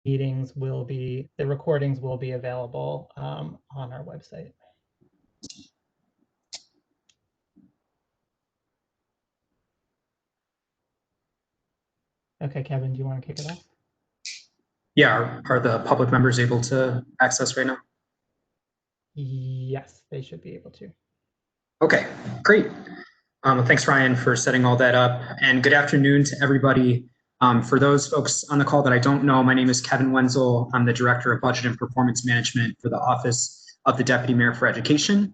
meetings will be, the recordings will be available on our website. Okay, Kevin, do you want to kick it off? Yeah, are the public members able to access right now? Yes, they should be able to. Okay, great. Thanks, Ryan, for setting all that up. And good afternoon to everybody. For those folks on the call that I don't know, my name is Kevin Wenzel. I'm the Director of Budget and Performance Management for the Office of the Deputy Mayor for Education.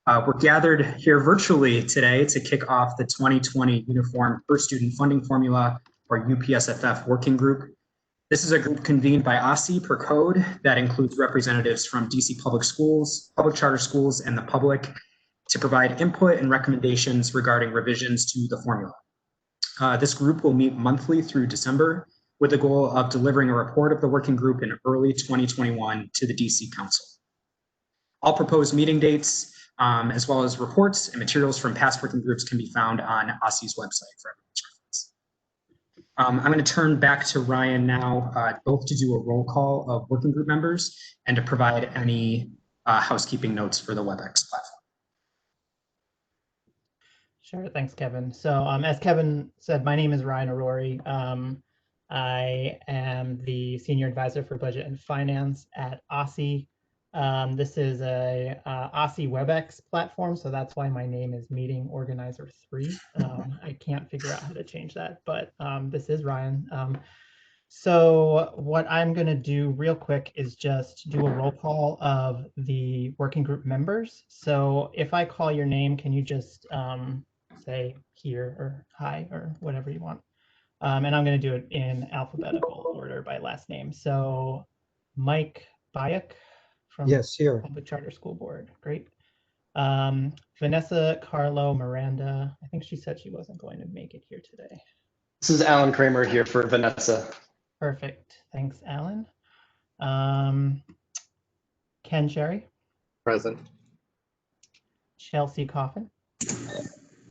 We're gathered here virtually today to kick off the 2020 Uniform Per Student Funding Formula, or UPSFF Working Group. This is a group convened by OSSI per code that includes representatives from DC public schools, public charter schools, and the public to provide input and recommendations regarding revisions to the formula. This group will meet monthly through December with the goal of delivering a report of the working group in early 2021 to the DC Council. All proposed meeting dates, as well as reports and materials from past working groups, can be found on OSSI's website for everyone's reference. I'm going to turn back to Ryan now, both to do a roll call of working group members and to provide any housekeeping notes for the WebEx platform. Sure, thanks, Kevin. So as Kevin said, my name is Ryan Arori. I am the Senior Advisor for Budget and Finance at OSSI. This is a OSSI WebEx platform, so that's why my name is Meeting Organizer 3. I can't figure out how to change that, but this is Ryan. So what I'm going to do real quick is just do a roll call of the working group members. So if I call your name, can you just say here or hi or whatever you want? And I'm going to do it in alphabetical order by last name. So Mike Bayek from here. Public Charter School Board. Great. Vanessa Carlo Miranda. I think she said she wasn't going to make it here today. This is Alan Kramer here for Vanessa. Perfect. Thanks, Alan. Ken Sherry. Present. Chelsea Coffin.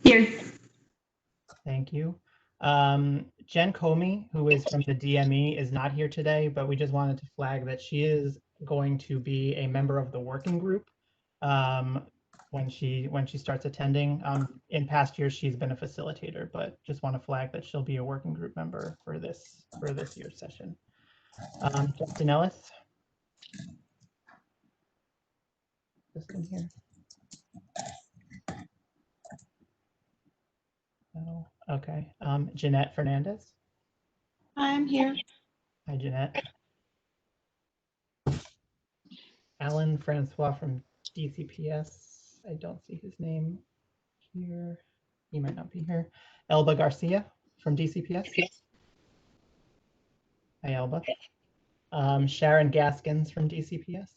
Here. Thank you. Jen Comey, who is from the DME, is not here today, but we just wanted to flag that she is going to be a member of the working group when she starts attending. In past years, she's been a facilitator, but just want to flag that she'll be a working group member for this year's session. Justin Ellis. Justin here. No. Okay. Jeanette Fernandez. I'm here. Hi, Jeanette. Alan Francois from DCPS. I don't see his name here. He might not be here. Elba Garcia from DCPS. Hi, Elba. Sharon Gaskins from DCPS.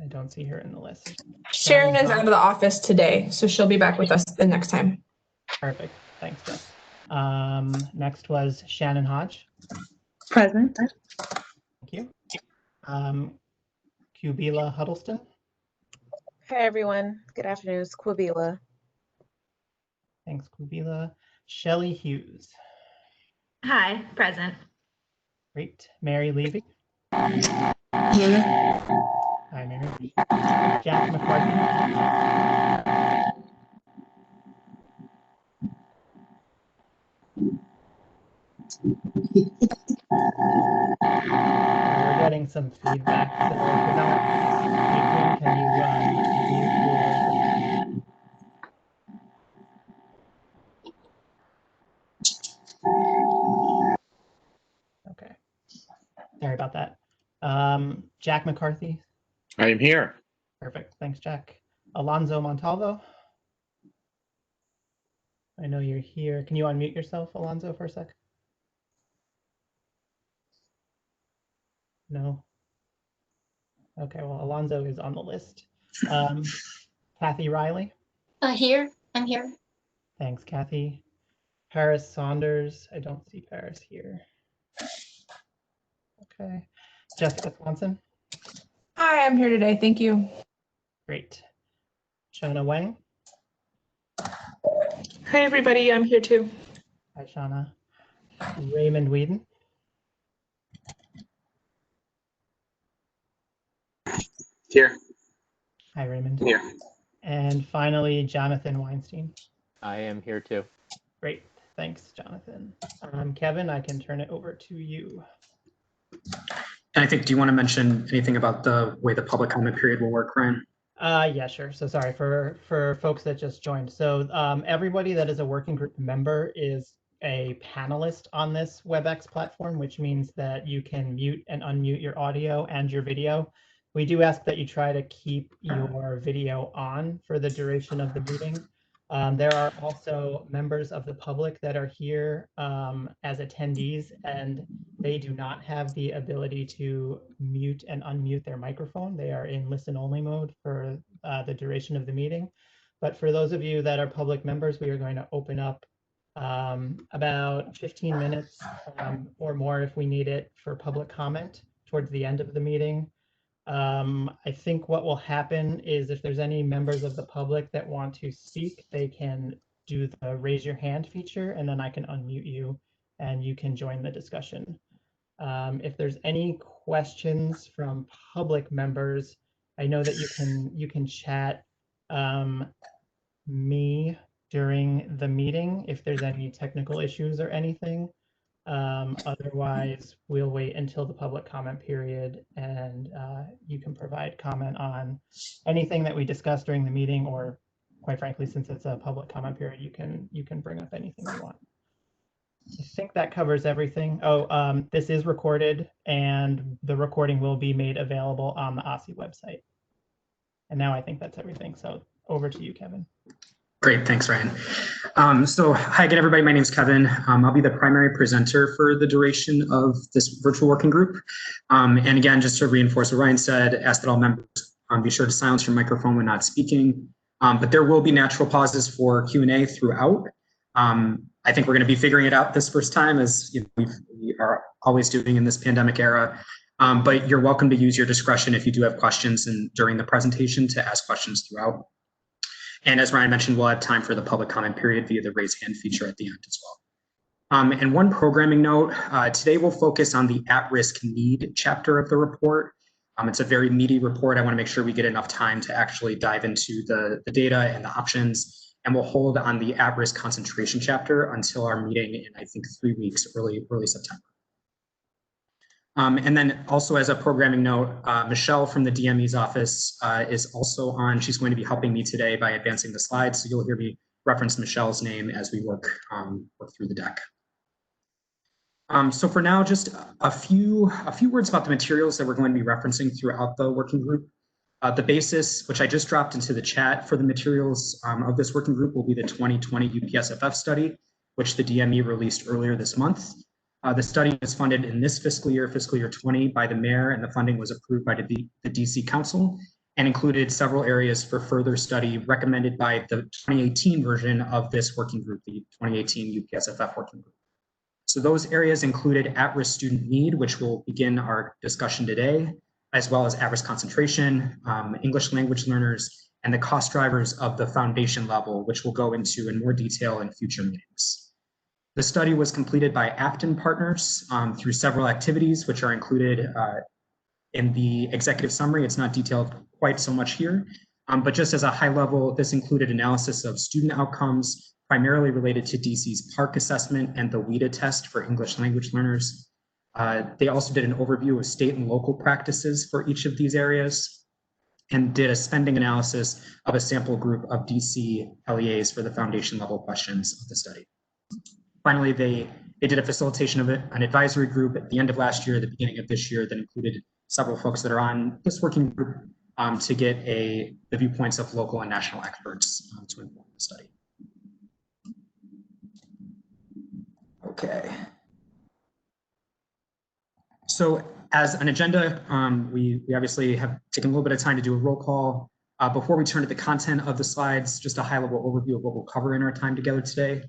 I don't see her in the list. Sharon is out of the office today, so she'll be back with us the next time. Perfect. Thanks, Jess. Next was Shannon Hodge. Present. Thank you. Kubila Huddleston. Hi, everyone. Good afternoon. It's Quabila. Thanks, Kubila. Shelley Hughes. Hi, present. Great. Mary Levy. Here. Hi, Mary. Jack McCarthy. We're getting some feedback, so if you're not speaking, can you mute your... Okay. Sorry about that. Jack McCarthy. I am here. Perfect. Thanks, Jack. Alonzo Montalvo. I know you're here. Can you unmute yourself, Alonzo, for a sec? No. Okay, well, Alonzo is on the list. Kathy Riley. Here. I'm here. Thanks, Kathy. Paris Saunders. I don't see Paris here. Okay. Jessica Swanson. Hi, I'm here today. Thank you. Great. Shauna Wang. Hi, everybody. I'm here too. Hi, Shauna. Raymond Whedon. Here. Hi, Raymond. Here. And finally, Jonathan Weinstein. I am here too. Great. Thanks, Jonathan. Kevin, I can turn it over to you. And I think, do you want to mention anything about the way the public comment period will work, Ryan? Yeah, sure. So sorry for folks that just joined. So everybody that is a working group member is a panelist on this WebEx platform, which means that you can mute and unmute your audio and your video. We do ask that you try to keep your video on for the duration of the meeting. There are also members of the public that are here as attendees, and they do not have the ability to mute and unmute their microphone. They are in listen-only mode for the duration of the meeting. But for those of you that are public members, we are going to open up about 15 minutes or more if we need it for public comment towards the end of the meeting. I think what will happen is if there's any members of the public that want to speak, they can do the raise your hand feature, and then I can unmute you and you can join the discussion. If there's any questions from public members, I know that you can chat me during the meeting if there's any technical issues or anything. Otherwise, we'll wait until the public comment period, and you can provide comment on anything that we discussed during the meeting, or quite frankly, since it's a public comment period, you can bring up anything you want. I think that covers everything. Oh, this is recorded, and the recording will be made available on the OSSI website. And now I think that's everything. So over to you, Kevin. Great, thanks, Ryan. So hi again, everybody. My name is Kevin. I'll be the primary presenter for the duration of this virtual working group. And again, just to reinforce what Ryan said, ask that all members be sure to silence your microphone when not speaking. But there will be natural pauses for Q&A throughout. I think we're going to be figuring it out this first time, as you know, we are always doing in this pandemic era. But you're welcome to use your discretion if you do have questions and during the presentation to ask questions throughout. And as Ryan mentioned, we'll have time for the public comment period via the raise hand feature at the end as well. And one programming note, today we'll focus on the at-risk need chapter of the report. It's a very meaty report. I want to make sure we get enough time to actually dive into the data and the options. And we'll hold on the at-risk concentration chapter until our meeting in, I think, 3 weeks, early September. And then also as a programming note, Michelle from the DME's office is also on. She's going to be helping me today by advancing the slides. So you'll hear me reference Michelle's name as we work through the deck. So for now, just a few words about the materials that we're going to be referencing throughout the working group. The basis, which I just dropped into the chat for the materials of this working group, will be the 2020 UPSFF study, which the DME released earlier this month. The study was funded in this fiscal year 20, by the mayor, and the funding was approved by the DC Council and included several areas for further study recommended by the 2018 version of this working group, the 2018 UPSFF Working Group. So those areas included at-risk student need, which will begin our discussion today, as well as at-risk concentration, English language learners, and the cost drivers of the foundation level, which we'll go into in more detail in future meetings. The study was completed by Afton Partners through several activities, which are included in the executive summary. It's not detailed quite so much here, but just as a high level, this included analysis of student outcomes, primarily related to DC's PARCC assessment and the WIDA test for English language learners. They also did an overview of state and local practices for each of these areas and did a spending analysis of a sample group of DC LEAs for the foundation level questions of the study. Finally, they did a facilitation of an advisory group at the end of last year, the beginning of this year, that included several folks that are on this working group to get the viewpoints of local and national experts to inform the study. Okay. So as an agenda, we obviously have taken a little bit of time to do a roll call. Before we turn to the content of the slides, just a high-level overview of what we'll cover in our time together today.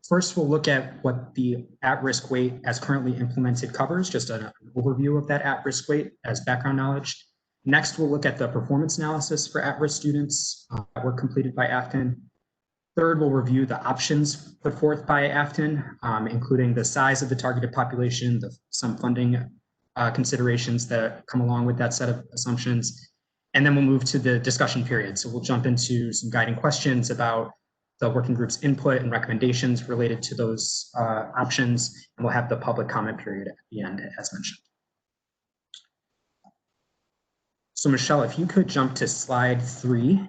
First, we'll look at what the at-risk weight as currently implemented covers, just an overview of that at-risk weight as background knowledge. Next, we'll look at the performance analysis for at-risk students that were completed by Afton. Third, we'll review the options put forth by Afton, including the size of the targeted population, some funding considerations that come along with that set of assumptions. and then we'll move to the discussion period. So we'll jump into some guiding questions about the working group's input and recommendations related to those options, and we'll have the public comment period at the end, as mentioned. So Michelle, if you could jump to slide 3.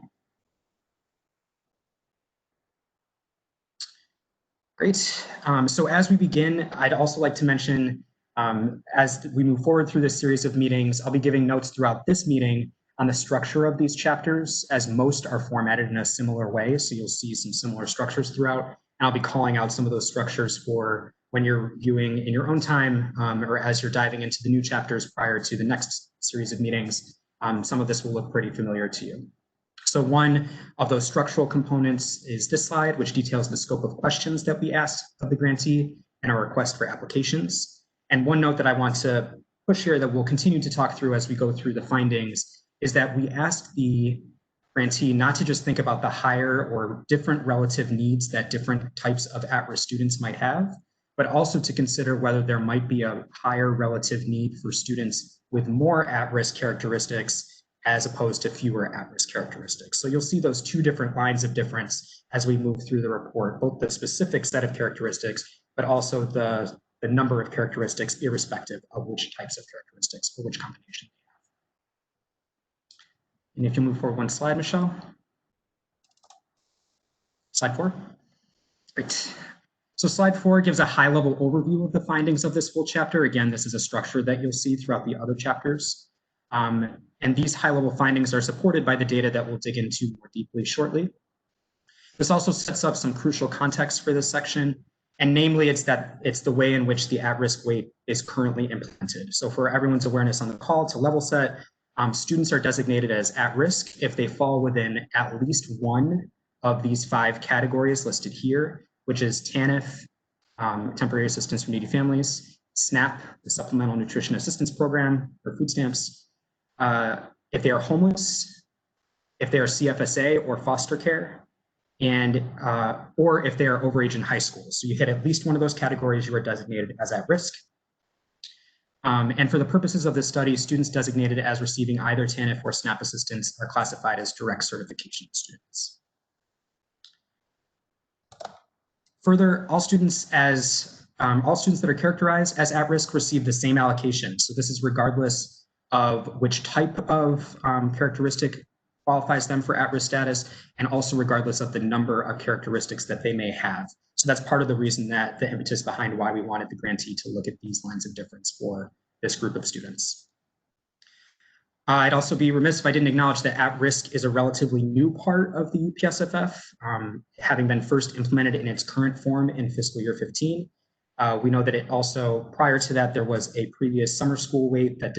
Great. So as we begin, I'd also like to mention, as we move forward through this series of meetings, I'll be giving notes throughout this meeting on the structure of these chapters, as most are formatted in a similar way. So you'll see some similar structures throughout, and I'll be calling out some of those structures for when you're viewing in your own time, or as you're diving into the new chapters prior to the next series of meetings. Some of this will look pretty familiar to you. So one of those structural components is this slide, which details the scope of questions that we asked of the grantee and our request for applications. And one note that I want to push here that we'll continue to talk through as we go through the findings is that we asked the grantee not to just think about the higher or different relative needs that different types of at-risk students might have, but also to consider whether there might be a higher relative need for students with more at-risk characteristics as opposed to fewer at-risk characteristics. So you'll see those two different lines of difference as we move through the report, both the specific set of characteristics, but also the number of characteristics irrespective of which types of characteristics or which combination we have. And if you move forward one slide, Michelle. Slide 4. Great. So slide 4 gives a high-level overview of the findings of this full chapter. Again, this is a structure that you'll see throughout the other chapters. And these high-level findings are supported by the data that we'll dig into more deeply shortly. This also sets up some crucial context for this section, and namely it's the way in which the at-risk weight is currently implemented. So for everyone's awareness on the call, to level set, students are designated as at-risk if they fall within at least one of these 5 categories listed here, which is TANF, Temporary Assistance for Needy Families, SNAP, the Supplemental Nutrition Assistance Program, or food stamps, if they are homeless, if they are CFSA or foster care, and or if they are overage in high school. So you hit at least one of those categories, you are designated as at risk. And for the purposes of this study, students designated as receiving either TANF or SNAP assistance are classified as direct certification students. Further, all students that are characterized as at risk receive the same allocation. So this is regardless of which type of characteristic qualifies them for at-risk status, and also regardless of the number of characteristics that they may have. So that's part of the reason that the impetus behind why we wanted the grantee to look at these lines of difference for this group of students. I'd also be remiss if I didn't acknowledge that at-risk is a relatively new part of the UPSFF, having been first implemented in its current form in fiscal year 15. We know that it also, prior to that, there was a previous summer school weight that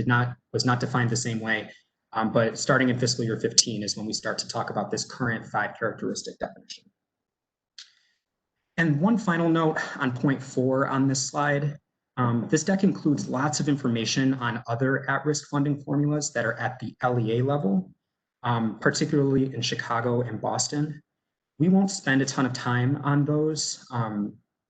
was not defined the same way, but starting in fiscal year 15 is when we start to talk about this current 5 characteristic definition. And one final note on point 4 on this slide, this deck includes lots of information on other at-risk funding formulas that are at the LEA level, particularly in Chicago and Boston. We won't spend a ton of time on those,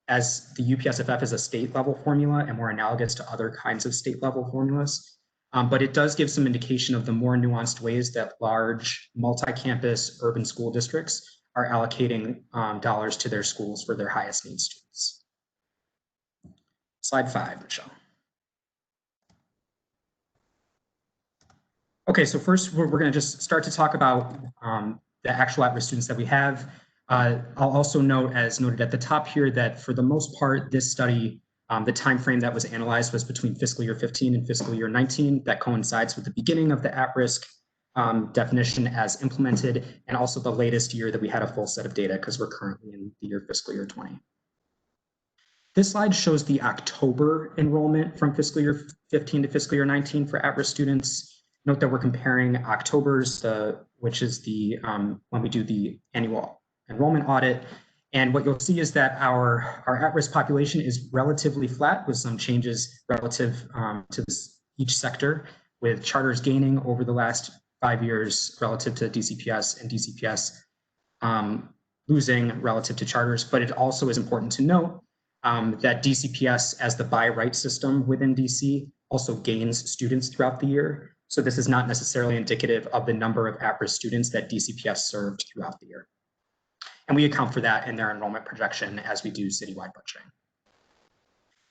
as the UPSFF is a state level formula and more analogous to other kinds of state level formulas. But it does give some indication of the more nuanced ways that large multi-campus urban school districts are allocating dollars to their schools for their highest need students. Slide 5, Michelle. Okay, so first we're going to just start to talk about the actual at-risk students that we have. I'll also note, as noted at the top here, that for the most part, this study, the time frame that was analyzed was between fiscal year 15 and fiscal year 19. That coincides with the beginning of the at-risk definition as implemented, and also the latest year that we had a full set of data, because we're currently in the year fiscal year 20. This slide shows the October enrollment from fiscal year 15 to fiscal year 19 for at-risk students. Note that we're comparing October's, which is the when we do the annual enrollment audit. And what you'll see is that our at-risk population is relatively flat with some changes relative to each sector, with charters gaining over the last 5 years relative to DCPS and DCPS losing relative to charters. But it also is important to note that DCPS, as the by right system within DC, also gains students throughout the year. So this is not necessarily indicative of the number of at-risk students that DCPS served throughout the year. And we account for that in their enrollment projection as we do citywide budgeting.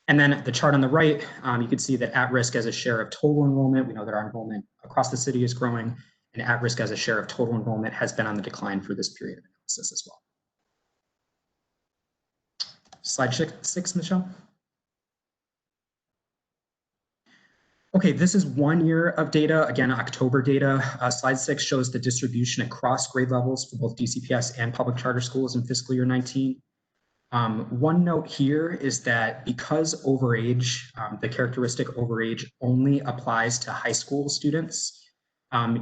And then the chart on the right, you can see that at-risk as a share of total enrollment, we know that our enrollment across the city is growing, and at-risk as a share of total enrollment has been on the decline for this period of analysis as well. Slide 6, Michelle. Okay, this is 1 year of data, again, October data. Slide 6 shows the distribution across grade levels for both DCPS and public charter schools in fiscal year 19. One note here is that because overage, the characteristic overage only applies to high school students,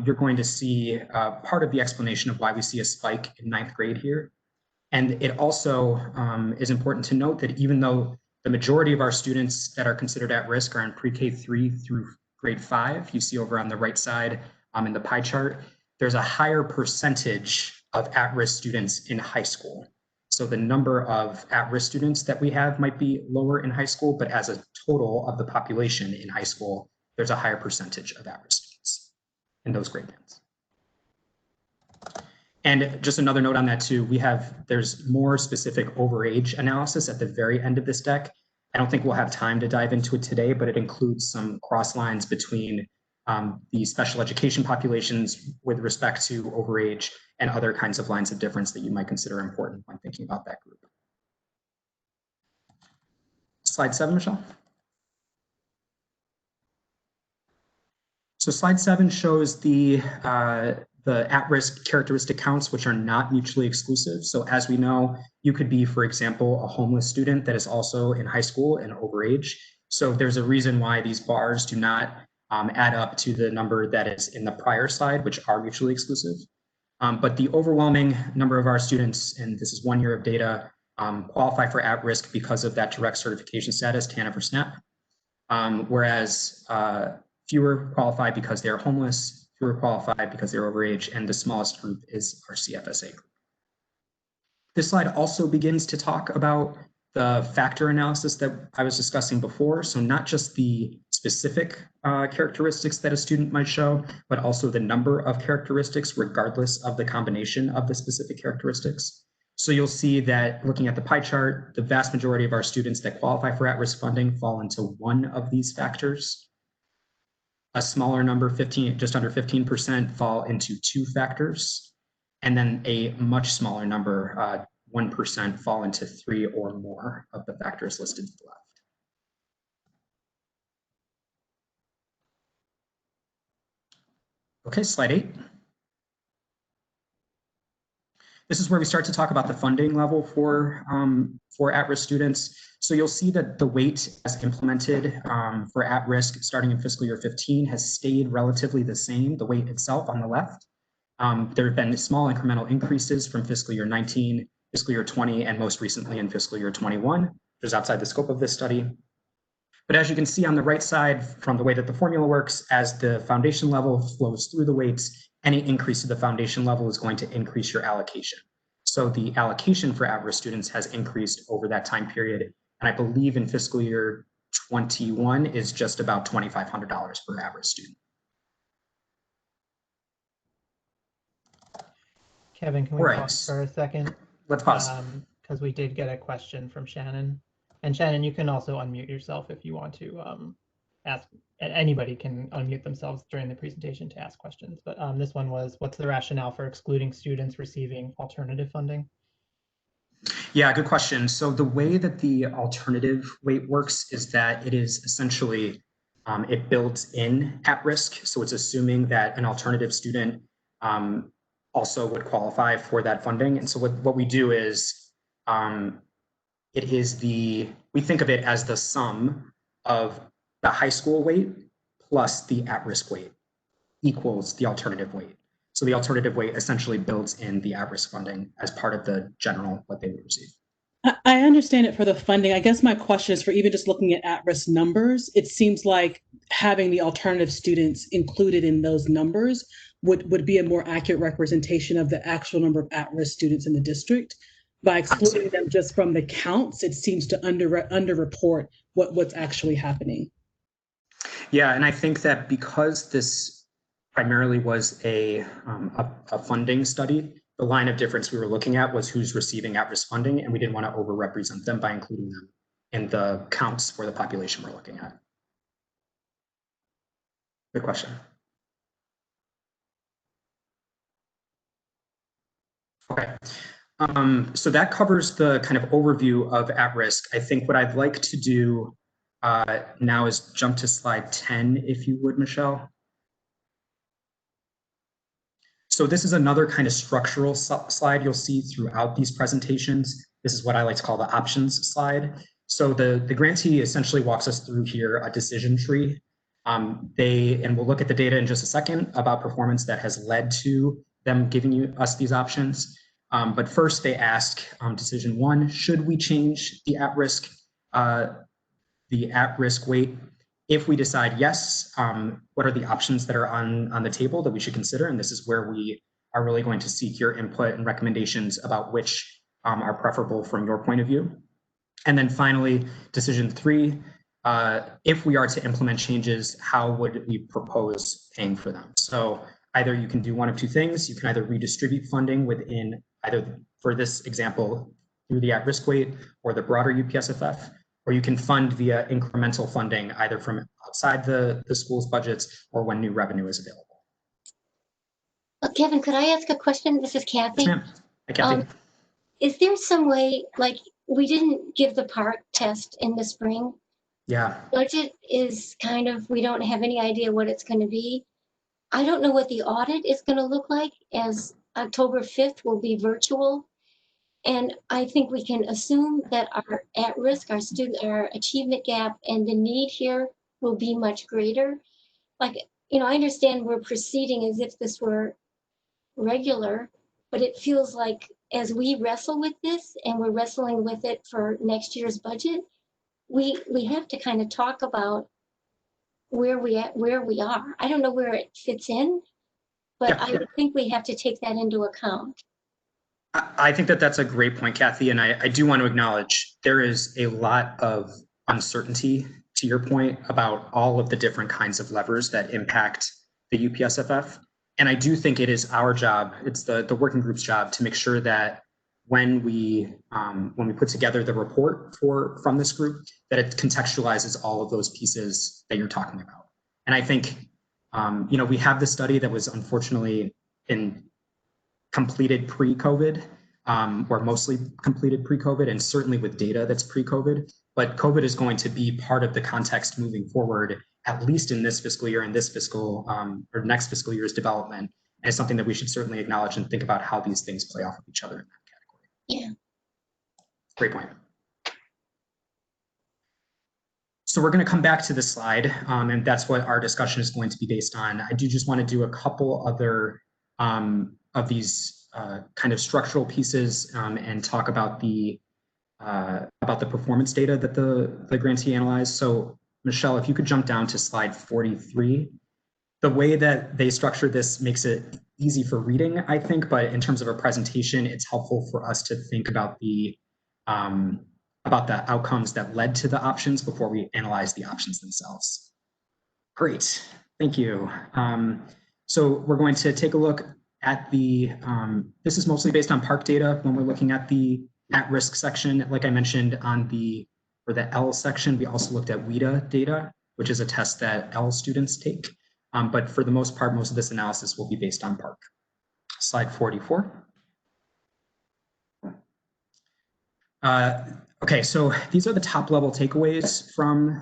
you're going to see part of the explanation of why we see a spike in 9th grade here. And it also is important to note that even though the majority of our students that are considered at risk are in pre-K 3 through grade 5, you see over on the right side in the pie chart, there's a higher percentage of at-risk students in high school. So the number of at-risk students that we have might be lower in high school, but as a total of the population in high school, there's a higher percentage of at-risk students in those grade bands. And just another note on that too, there's more specific overage analysis at the very end of this deck. I don't think we'll have time to dive into it today, but it includes some cross lines between the special education populations with respect to overage and other kinds of lines of difference that you might consider important when thinking about that group. Slide 7, Michelle. So slide 7 shows the at-risk characteristic counts, which are not mutually exclusive. So as we know, you could be, for example, a homeless student that is also in high school and overage. So there's a reason why these bars do not add up to the number that is in the prior slide, which are mutually exclusive. But the overwhelming number of our students, and this is 1 year of data, qualify for at-risk because of that direct certification status, TANF or SNAP, whereas fewer qualify because they are homeless, fewer qualify because they're overage, and the smallest group is our CFSA group. This slide also begins to talk about the factor analysis that I was discussing before. So not just the specific characteristics that a student might show, but also the number of characteristics regardless of the combination of the specific characteristics. So you'll see that looking at the pie chart, the vast majority of our students that qualify for at-risk funding fall into one of these factors. A smaller number, just under 15%, fall into 2 factors. And then a much smaller number, 1%, fall into 3 or more of the factors listed to the left. Okay, slide 8. This is where we start to talk about the funding level for at-risk students. So you'll see that the weight as implemented for at-risk starting in fiscal year 15 has stayed relatively the same, the weight itself on the left. There have been small incremental increases from fiscal year 19, fiscal year 20, and most recently in fiscal year 21, which is outside the scope of this study. But as you can see on the right side from the way that the formula works, as the foundation level flows through the weights, any increase to the foundation level is going to increase your allocation. So the allocation for at-risk students has increased over that time period. And I believe in fiscal year 21 is just about $2,500 per at-risk student. Kevin, can we pause for a second? Let's pause. Because we did get a question from Shannon. And Shannon, you can also unmute yourself if you want to ask. Anybody can unmute themselves during the presentation to ask questions. But this one was, what's the rationale for excluding students receiving alternative funding? Yeah, good question. So the way that the alternative weight works is that it is essentially, it builds in at risk. So it's assuming that an alternative student also would qualify for that funding. And so what we do is, we think of it as the sum of the high school weight plus the at-risk weight equals the alternative weight. So the alternative weight essentially builds in the at-risk funding as part of the general what they would receive. I understand it for the funding. I guess my question is for even just looking at-risk numbers, it seems like having the alternative students included in those numbers would be a more accurate representation of the actual number of at-risk students in the district. By excluding them just from the counts, it seems to underreport what's actually happening. Yeah, and I think that because primarily was a funding study. The line of difference we were looking at was who's receiving at-risk funding, and we didn't want to overrepresent them by including them in the counts for the population we're looking at. Good question. Okay, so that covers the kind of overview of at-risk. I think what I'd like to do now is jump to slide 10, if you would, Michelle. So this is another kind of structural slide you'll see throughout these presentations. This is what I like to call the options slide. So the grantee essentially walks us through here a decision tree. And we'll look at the data in just a second about performance that has led to them giving us these options. But first they ask decision 1, should we change the at-risk weight? If we decide yes, what are the options that are on the table that we should consider? And this is where we are really going to seek your input and recommendations about which are preferable from your point of view. And then finally, decision 3, if we are to implement changes, how would we propose paying for them? So either you can do one of two things. You can either redistribute funding within either, for this example, through the at-risk weight or the broader UPSFF, or you can fund via incremental funding, either from outside the school's budgets or when new revenue is available. Kevin, could I ask a question? This is Kathy. Yes, ma'am. Hi, Kathy. Is there some way, like, we didn't give the PARC test in the spring? Yeah. Budget is kind of, we don't have any idea what it's going to be. I don't know what the audit is going to look like, as October 5th will be virtual. And I think we can assume that our at-risk, our achievement gap and the need here will be much greater. Like, you know, I understand we're proceeding as if this were regular, but it feels like as we wrestle with this, and we're wrestling with it for next year's budget, we have to kind of talk about where we are. I don't know where it fits in, but Yeah. I would think we have to take that into account. I think that that's a great point, Kathy, and I do want to acknowledge there is a lot of uncertainty, to your point, about all of the different kinds of levers that impact the UPSFF. And I do think it is our job, it's the working group's job, to make sure that when we put together the report from this group, that it contextualizes all of those pieces that you're talking about. And I think we have this study that was unfortunately completed pre-COVID, or mostly completed pre-COVID, and certainly with data that's pre-COVID. But COVID is going to be part of the context moving forward, at least in this fiscal year and this fiscal or next fiscal year's development. And it's something that we should certainly acknowledge and think about how these things play off of each other in that category. Yeah. Great point. So we're going to come back to this slide, and that's what our discussion is going to be based on. I do just want to do a couple other of these kind of structural pieces and talk about the performance data that the grantee analyzed. So Michelle, if you could jump down to slide 43. The way that they structure this makes it easy for reading, I think, but in terms of a presentation, it's helpful for us to think about the outcomes that led to the options before we analyze the options themselves. Great, thank you. So we're going to take a look at this is mostly based on PARC data when we're looking at the at-risk section. Like I mentioned for the L section, we also looked at WIDA data, which is a test that L students take. But for the most part, most of this analysis will be based on PARC. Slide 44. Okay, so these are the top level takeaways from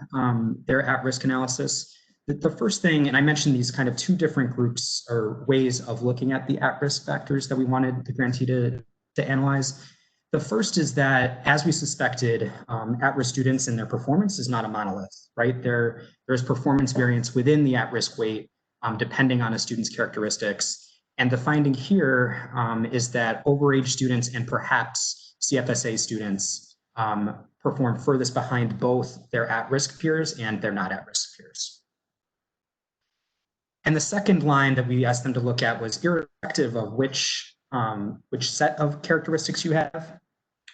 their at-risk analysis. The first thing, and I mentioned these kind of two different groups or ways of looking at the at-risk factors that we wanted the grantee to analyze. The first is that, as we suspected, at-risk students and their performance is not a monolith, right? There's performance variance within the at-risk weight, depending on a student's characteristics. And the finding here is that overage students and perhaps CFSA students perform furthest behind both their at-risk peers and their not at-risk peers. And the second line that we asked them to look at was, irrespective of which set of characteristics you have,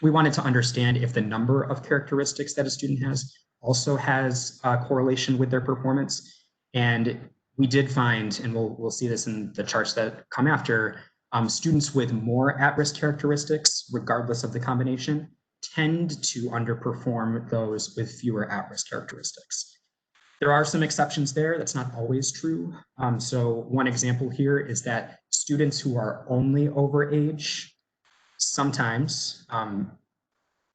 we wanted to understand if the number of characteristics that a student has also has a correlation with their performance. And we did find, and we'll see this in the charts that come after, students with more at-risk characteristics, regardless of the combination, tend to underperform those with fewer at-risk characteristics. There are some exceptions there. That's not always true. So one example here is that students who are only over age sometimes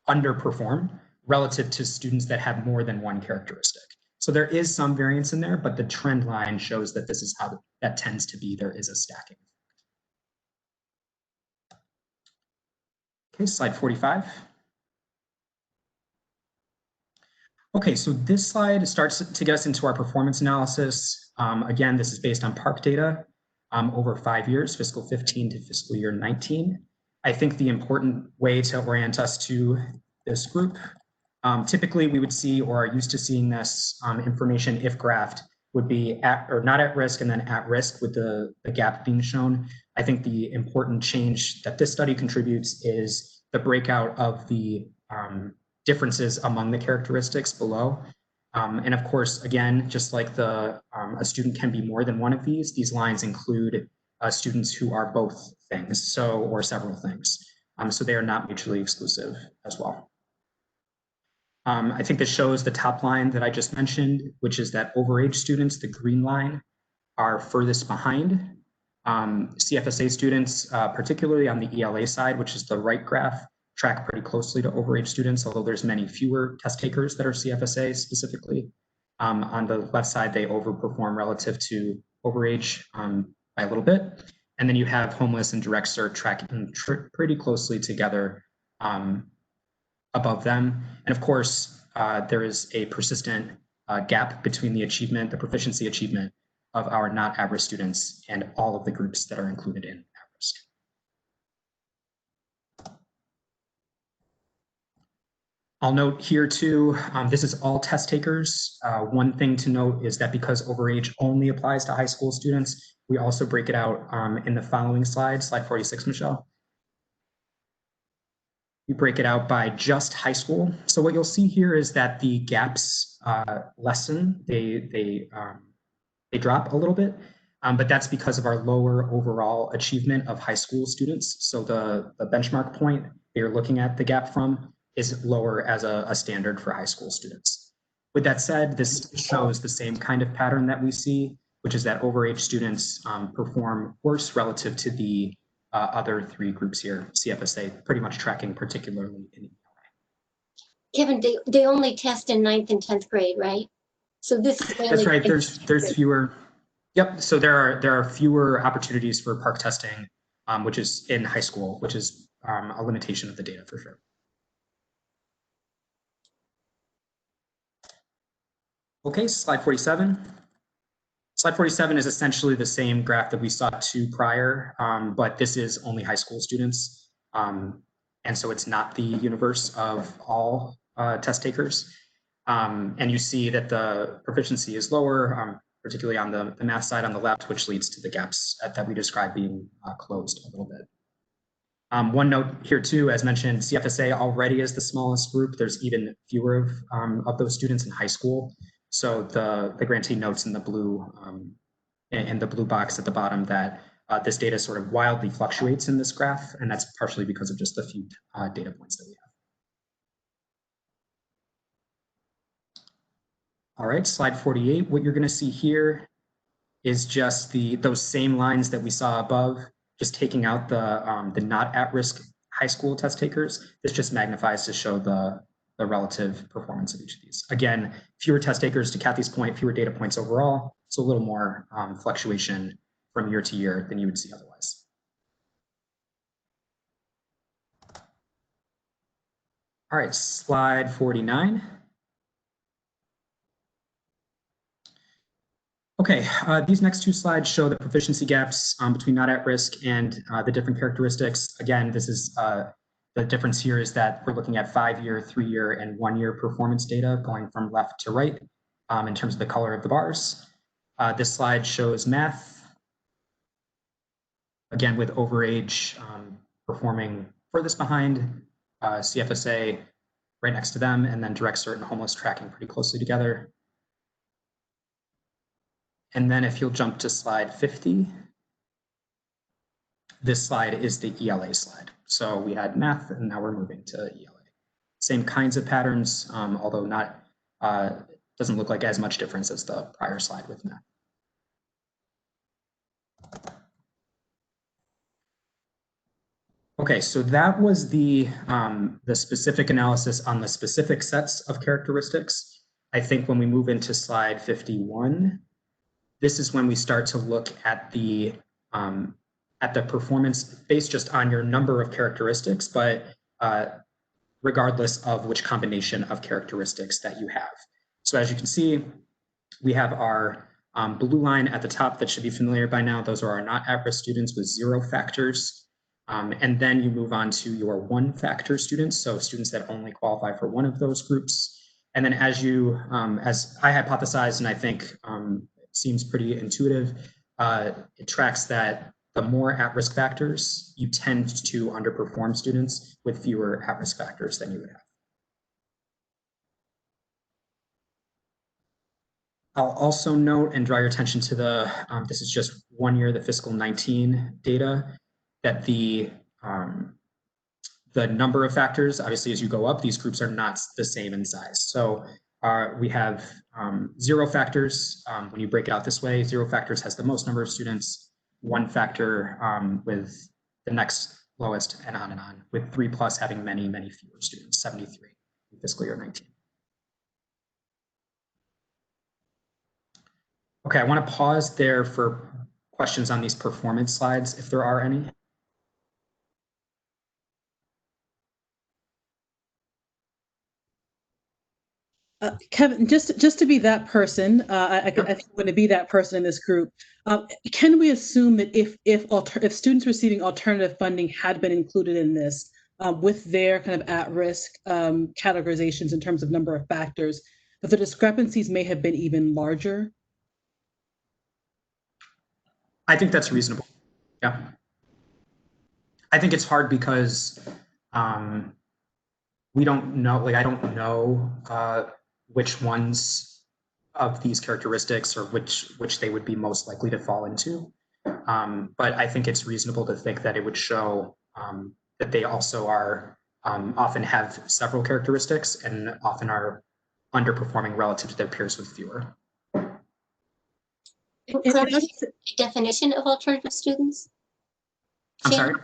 underperform relative to students that have more than one characteristic. So there is some variance in there, but the trend line shows that this is how that tends to be. There is a stacking. Okay, slide 45. Okay, so this slide starts to get us into our performance analysis. Again, this is based on PARCC data over 5 years, fiscal 15 to fiscal year 19. I think the important way to orient us to this group, typically we would see or are used to seeing this information if graphed would be at or not at risk and then at risk with the gap being shown. I think the important change that this study contributes is the breakout of the differences among the characteristics below. And of course, again, just like a student can be more than one of these lines include students who are both things, or several things. So they are not mutually exclusive as well. I think this shows the top line that I just mentioned, which is that overage students, the green line, are furthest behind. CFSA students, particularly on the ELA side, which is the right graph, track pretty closely to overage students, although there's many fewer test takers that are CFSA specifically. On the left side, they overperform relative to overage by a little bit. And then you have homeless and direct cert tracking pretty closely together above them. And of course, there is a persistent gap between the proficiency achievement of our not at-risk students and all of the groups that are included in at-risk. I'll note here too, this is all test takers. One thing to note is that because overage only applies to high school students, we also break it out in the following slide, slide 46, Michelle. We break it out by just high school. So what you'll see here is that the gaps lessen, they drop a little bit, but that's because of our lower overall achievement of high school students. So the benchmark point that you're looking at the gap from is lower as a standard for high school students. With that said, this shows the same kind of pattern that we see, which is that overage students perform worse relative to the other three groups here, CFSA pretty much tracking particularly in ELA. Kevin, they only test in 9th and 10th grade, right? So this is that's right. There's fewer. Yep. So there are fewer opportunities for PARCC testing, which is in high school, which is a limitation of the data for sure. Okay, slide 47. Slide 47 is essentially the same graph that we saw two prior, but this is only high school students. And so it's not the universe of all test takers. And you see that the proficiency is lower, particularly on the math side on the left, which leads to the gaps that we described being closed a little bit. One note here too, as mentioned, CFSA already is the smallest group. There's even fewer of those students in high school. So the grantee notes in the blue box at the bottom that this data sort of wildly fluctuates in this graph, and that's partially because of just the few data points that we have. All right, slide 48. What you're going to see here is just those same lines that we saw above, just taking out the not at-risk high school test takers. This just magnifies to show the relative performance of each of these. Again, fewer test takers, to Kathy's point, fewer data points overall, so a little more fluctuation from year to year than you would see otherwise. All right, slide 49. Okay, these next two slides show the proficiency gaps between not at risk and the different characteristics. Again, this is the difference here is that we're looking at 5-year, 3-year, and 1-year performance data going from left to right in terms of the color of the bars. This slide shows math, again with overage performing furthest behind, CFSA right next to them, and then direct cert and homeless tracking pretty closely together. And then if you'll jump to slide 50, this slide is the ELA slide. So we had math and now we're moving to ELA. Same kinds of patterns, although not, doesn't look like as much difference as the prior slide with math. Okay, so that was the specific analysis on the specific sets of characteristics. I think when we move into slide 51, this is when we start to look at the performance based just on your number of characteristics, but regardless of which combination of characteristics that you have. So as you can see, we have our blue line at the top that should be familiar by now. Those are our not at-risk students with 0 factors. And then you move on to your 1 factor students, so students that only qualify for one of those groups. And then as you, as I hypothesized, and I think seems pretty intuitive, it tracks that the more at-risk factors, you tend to underperform students with fewer at-risk factors than you would have. I'll also note and draw your attention to the, this is just 1 year, the fiscal 19 data, that the number of factors, obviously as you go up, these groups are not the same in size. So we have 0 factors. When you break it out this way, 0 factors has the most number of students, 1 factor with the next lowest, and on, with 3+ having many, many fewer students, 73 in fiscal year 19. Okay, I want to pause there for questions on these performance slides, if there are any. Kevin, just to be that person, I want to be that person in this group. Can we assume that if students receiving alternative funding had been included in this with their kind of at-risk categorizations in terms of number of factors, that the discrepancies may have been even larger? I think that's reasonable. Yeah. I think it's hard because we don't know, like I don't know which ones of these characteristics or which they would be most likely to fall into. But I think it's reasonable to think that it would show that they also are often have several characteristics and often are underperforming relative to their peers with fewer. Definition of alternative students? I'm sorry?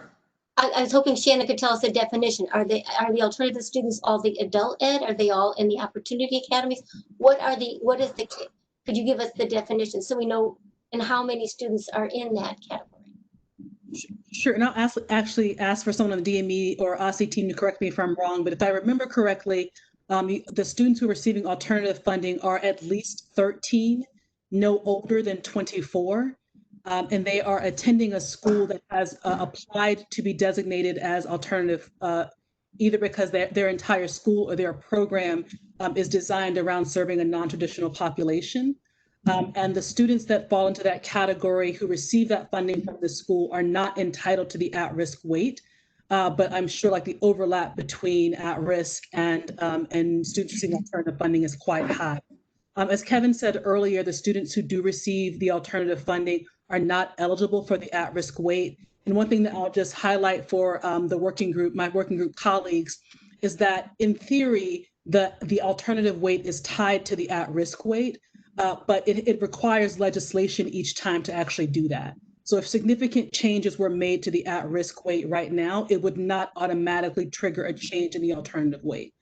I was hoping Shannon could tell us the definition. Are the alternative students all the adult ed? Are they all in the opportunity academies? Could you give us the definition so we know and how many students are in that category? Sure, and I'll actually ask for someone on the DME or OSSI team to correct me if I'm wrong, but if I remember correctly, the students who are receiving alternative funding are at least 13, no older than 24. And they are attending a school that has applied to be designated as alternative, either because their entire school or their program is designed around serving a non-traditional population. And the students that fall into that category who receive that funding from the school are not entitled to the at-risk weight. But I'm sure like the overlap between at-risk and students receiving alternative funding is quite high. As Kevin said earlier, the students who do receive the alternative funding are not eligible for the at-risk weight. And one thing that I'll just highlight for the working group, my working group colleagues, is that in theory, the alternative weight is tied to the at-risk weight, but it requires legislation each time to actually do that. So if significant changes were made to the at-risk weight right now, it would not automatically trigger a change in the alternative weight.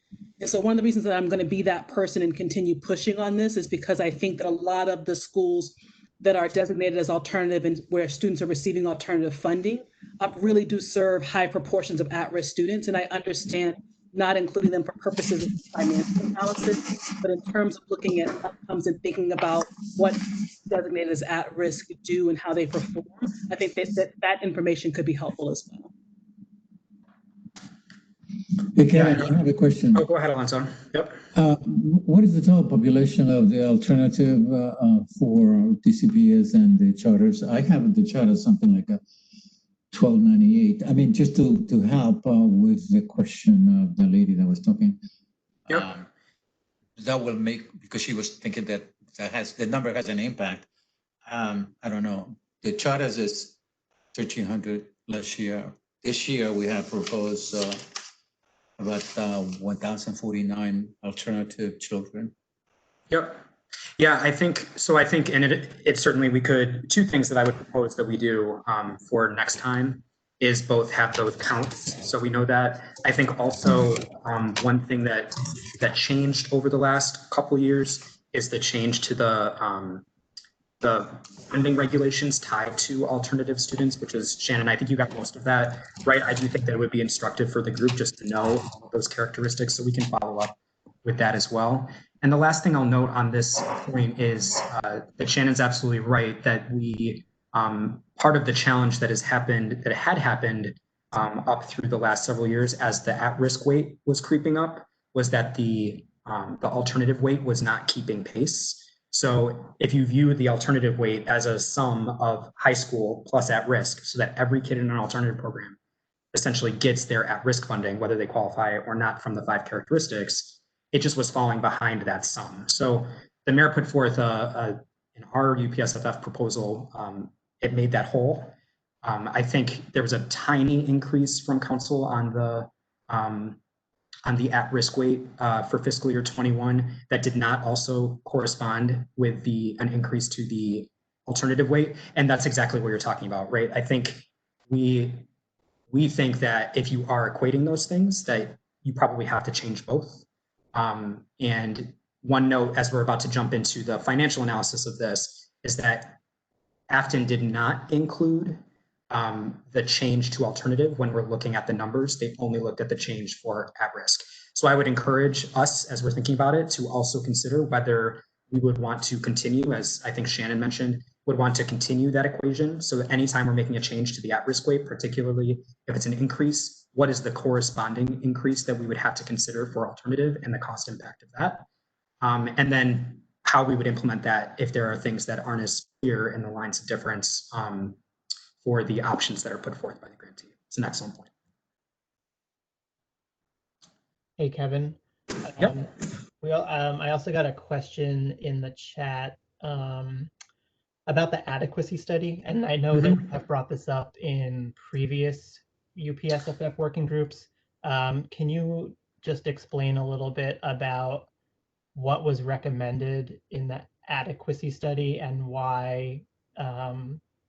And so one of the reasons that I'm going to be that person and continue pushing on this is because I think that a lot of the schools that are designated as alternative and where students are receiving alternative funding really do serve high proportions of at-risk students. And I understand not including them for purposes of financial analysis, but in terms of looking at outcomes and thinking about what designated as at-risk do and how they perform, I think that information could be helpful as well. Hey, Kevin, I have a question. Oh, go ahead, Alonso. Yep. What is the total population of the alternative for TCPS and the charters? I have the charter something like a 1298. I mean, just to help with the question of the lady that was talking. Yep. That will make, because she was thinking that the number has an impact. I don't know, the charters is 1,300 last year. This year we have proposed about 1,049 alternative children. Yep. Yeah, I think so. I think, and it certainly we could, two things that I would propose that we do for next time is both have those counts. So we know that. I think also one thing that changed over the last couple of years is the change to the funding regulations tied to alternative students, which is, Shannon, I think you got most of that, right? I do think that it would be instructive for the group just to know all of those characteristics so we can follow up with that as well. And the last thing I'll note on this point is that Shannon's absolutely right that we, part of the challenge that had happened up through the last several years as the at-risk weight was creeping up was that the alternative weight was not keeping pace. So if you view the alternative weight as a sum of high school plus at risk, so that every kid in an alternative program essentially gets their at-risk funding, whether they qualify or not from the 5 characteristics, it just was falling behind that sum. So the mayor put forth in our UPSFF proposal, it made that whole. I think there was a tiny increase from council on the at-risk weight for fiscal year 21 that did not also correspond with an increase to the alternative weight. And that's exactly what you're talking about, right? I think we think that if you are equating those things, that you probably have to change both. And one note, as we're about to jump into the financial analysis of this, is that Afton did not include the change to alternative when we're looking at the numbers. They only looked at the change for at risk. So I would encourage us, as we're thinking about it, to also consider whether we would want to continue, as I think Shannon mentioned, would want to continue that equation. So that anytime we're making a change to the at-risk weight, particularly if it's an increase, what is the corresponding increase that we would have to consider for alternative and the cost impact of that? And then how we would implement that if there are things that aren't as clear in the lines of difference for the options that are put forth by the grantee. It's an excellent point. Hey, Kevin. Yep. I also got a question in the chat about the adequacy study. And I know that we have brought this up in previous UPSFF working groups. Can you just explain a little bit about what was recommended in the adequacy study and why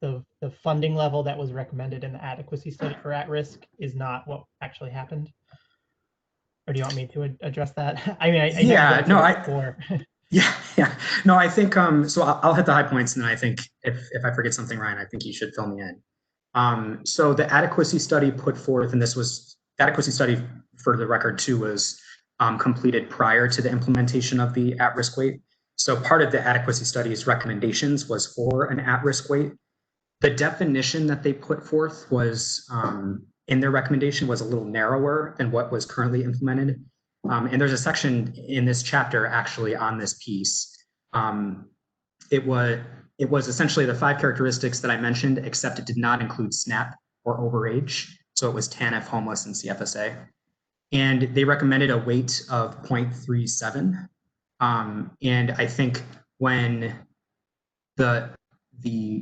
the funding level that was recommended in the adequacy study for at-risk is not what actually happened? Or do you want me to address that? I mean, No, I think, so I'll hit the high points, and then I think if I forget something, Ryan, I think you should fill me in. So the adequacy study put forth, and the adequacy study, for the record too, was completed prior to the implementation of the at-risk weight. So part of the adequacy study's recommendations was for an at-risk weight. The definition that they put forth was, in their recommendation, was a little narrower than what was currently implemented. And there's a section in this chapter actually on this piece. It was essentially the 5 characteristics that I mentioned, except it did not include SNAP or overage. So it was TANF, homeless, and CFSA. And they recommended a weight of 0.37. And I think when the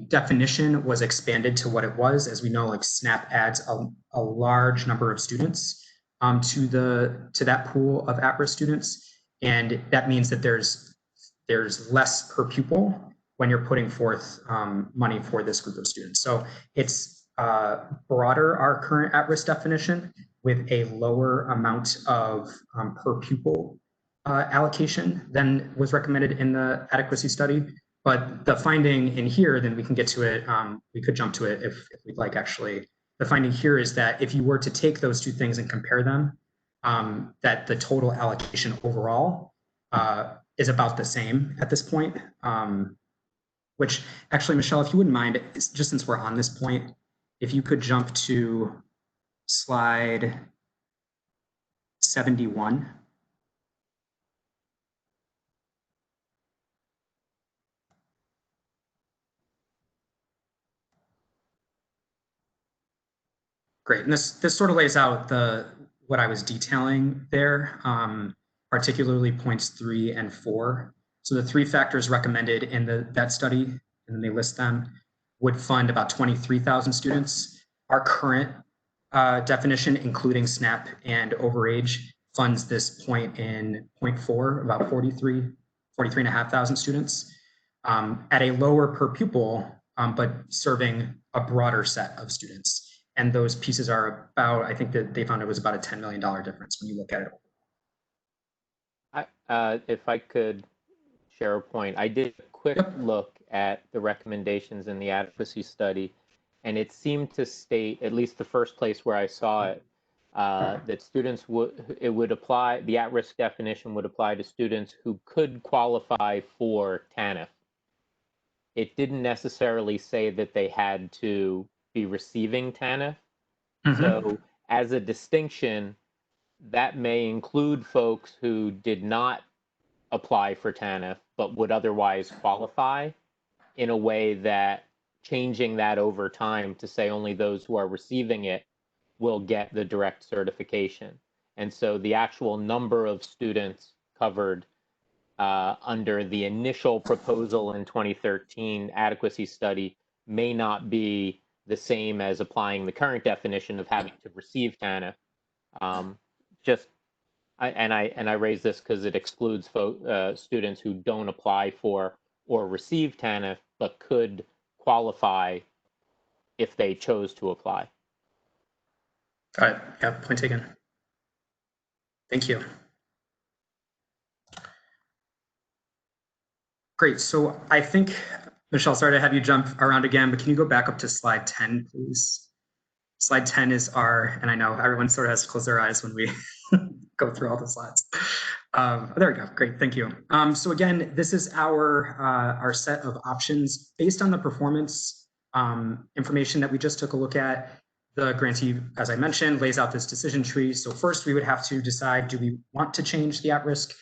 definition was expanded to what it was, as we know, like SNAP adds a large number of students to that pool of at-risk students, and that means that there's less per pupil when you're putting forth money for this group of students. So it's broader, our current at-risk definition, with a lower amount of per pupil allocation than was recommended in the adequacy study. But the finding in here, then we can get to it, we could jump to it if we'd like, actually. The finding here is that if you were to take those two things and compare them, that the total allocation overall is about the same at this point, which actually, Michelle, if you wouldn't mind, just since we're on this point, if you could jump to slide 71. Great, and this sort of lays out what I was detailing there, particularly points 3 and 4. So the 3 factors recommended in that study and then they list them, would fund about 23,000 students. Our current definition, including SNAP and overage, funds this point in 0.4, about 43,500 students, at a lower per pupil, but serving a broader set of students. And those pieces are about, I think that they found it was about a $10 million difference when you look at it. If I could share a point, I did a quick look at the recommendations in the adequacy study, and it seemed to state, at least the first place where I saw it, that students would apply, the at-risk definition would apply to students who could qualify for TANF. It didn't necessarily say that they had to be receiving TANF. So as a distinction, that may include folks who did not apply for TANF, but would otherwise qualify, in a way that changing that over time to say only those who are receiving it will get the direct certification. And so the actual number of students covered under the initial proposal in 2013 adequacy study may not be the same as applying the current definition of having to receive TANF. I raise this because it excludes students who don't apply for or receive TANF, but could qualify if they chose to apply. Got it. Yeah, point taken. Thank you. Great. So I think, Michelle, sorry to have you jump around again, but can you go back up to slide 10, please? Slide 10 is our, and I know everyone sort of has to close their eyes when we go through all the slides. There we go. Great. Thank you. So again, this is our set of options based on the performance information that we just took a look at. The grantee, as I mentioned, lays out this decision tree. So first we would have to decide, do we want to change the at-risk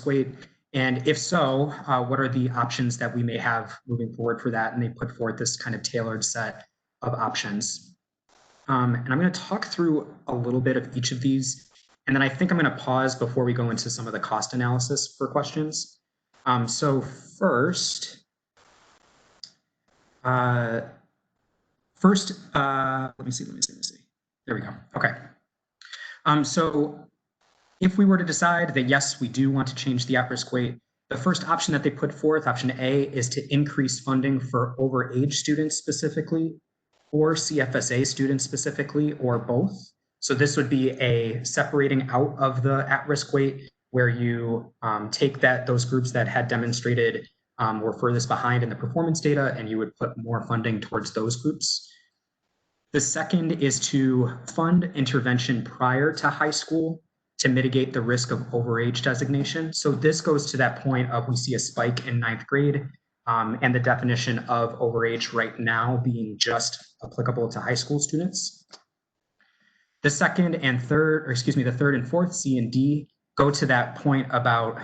weight? And if so, what are the options that we may have moving forward for that? And they put forward this kind of tailored set of options. And I'm going to talk through a little bit of each of these. And then I think I'm going to pause before we go into some of the cost analysis for questions. So first, let me see. There we go. Okay. So if we were to decide that, yes, we do want to change the at-risk weight, the first option that they put forth, option A, is to increase funding for overage students specifically, or CFSA students specifically, or both. So this would be a separating out of the at-risk weight, where you take those groups that had demonstrated were furthest behind in the performance data, and you would put more funding towards those groups. The second is to fund intervention prior to high school to mitigate the risk of overage designation. So this goes to that point of, we see a spike in 9th grade and the definition of overage right now being just applicable to high school students. The third and fourth, C and D, go to that point about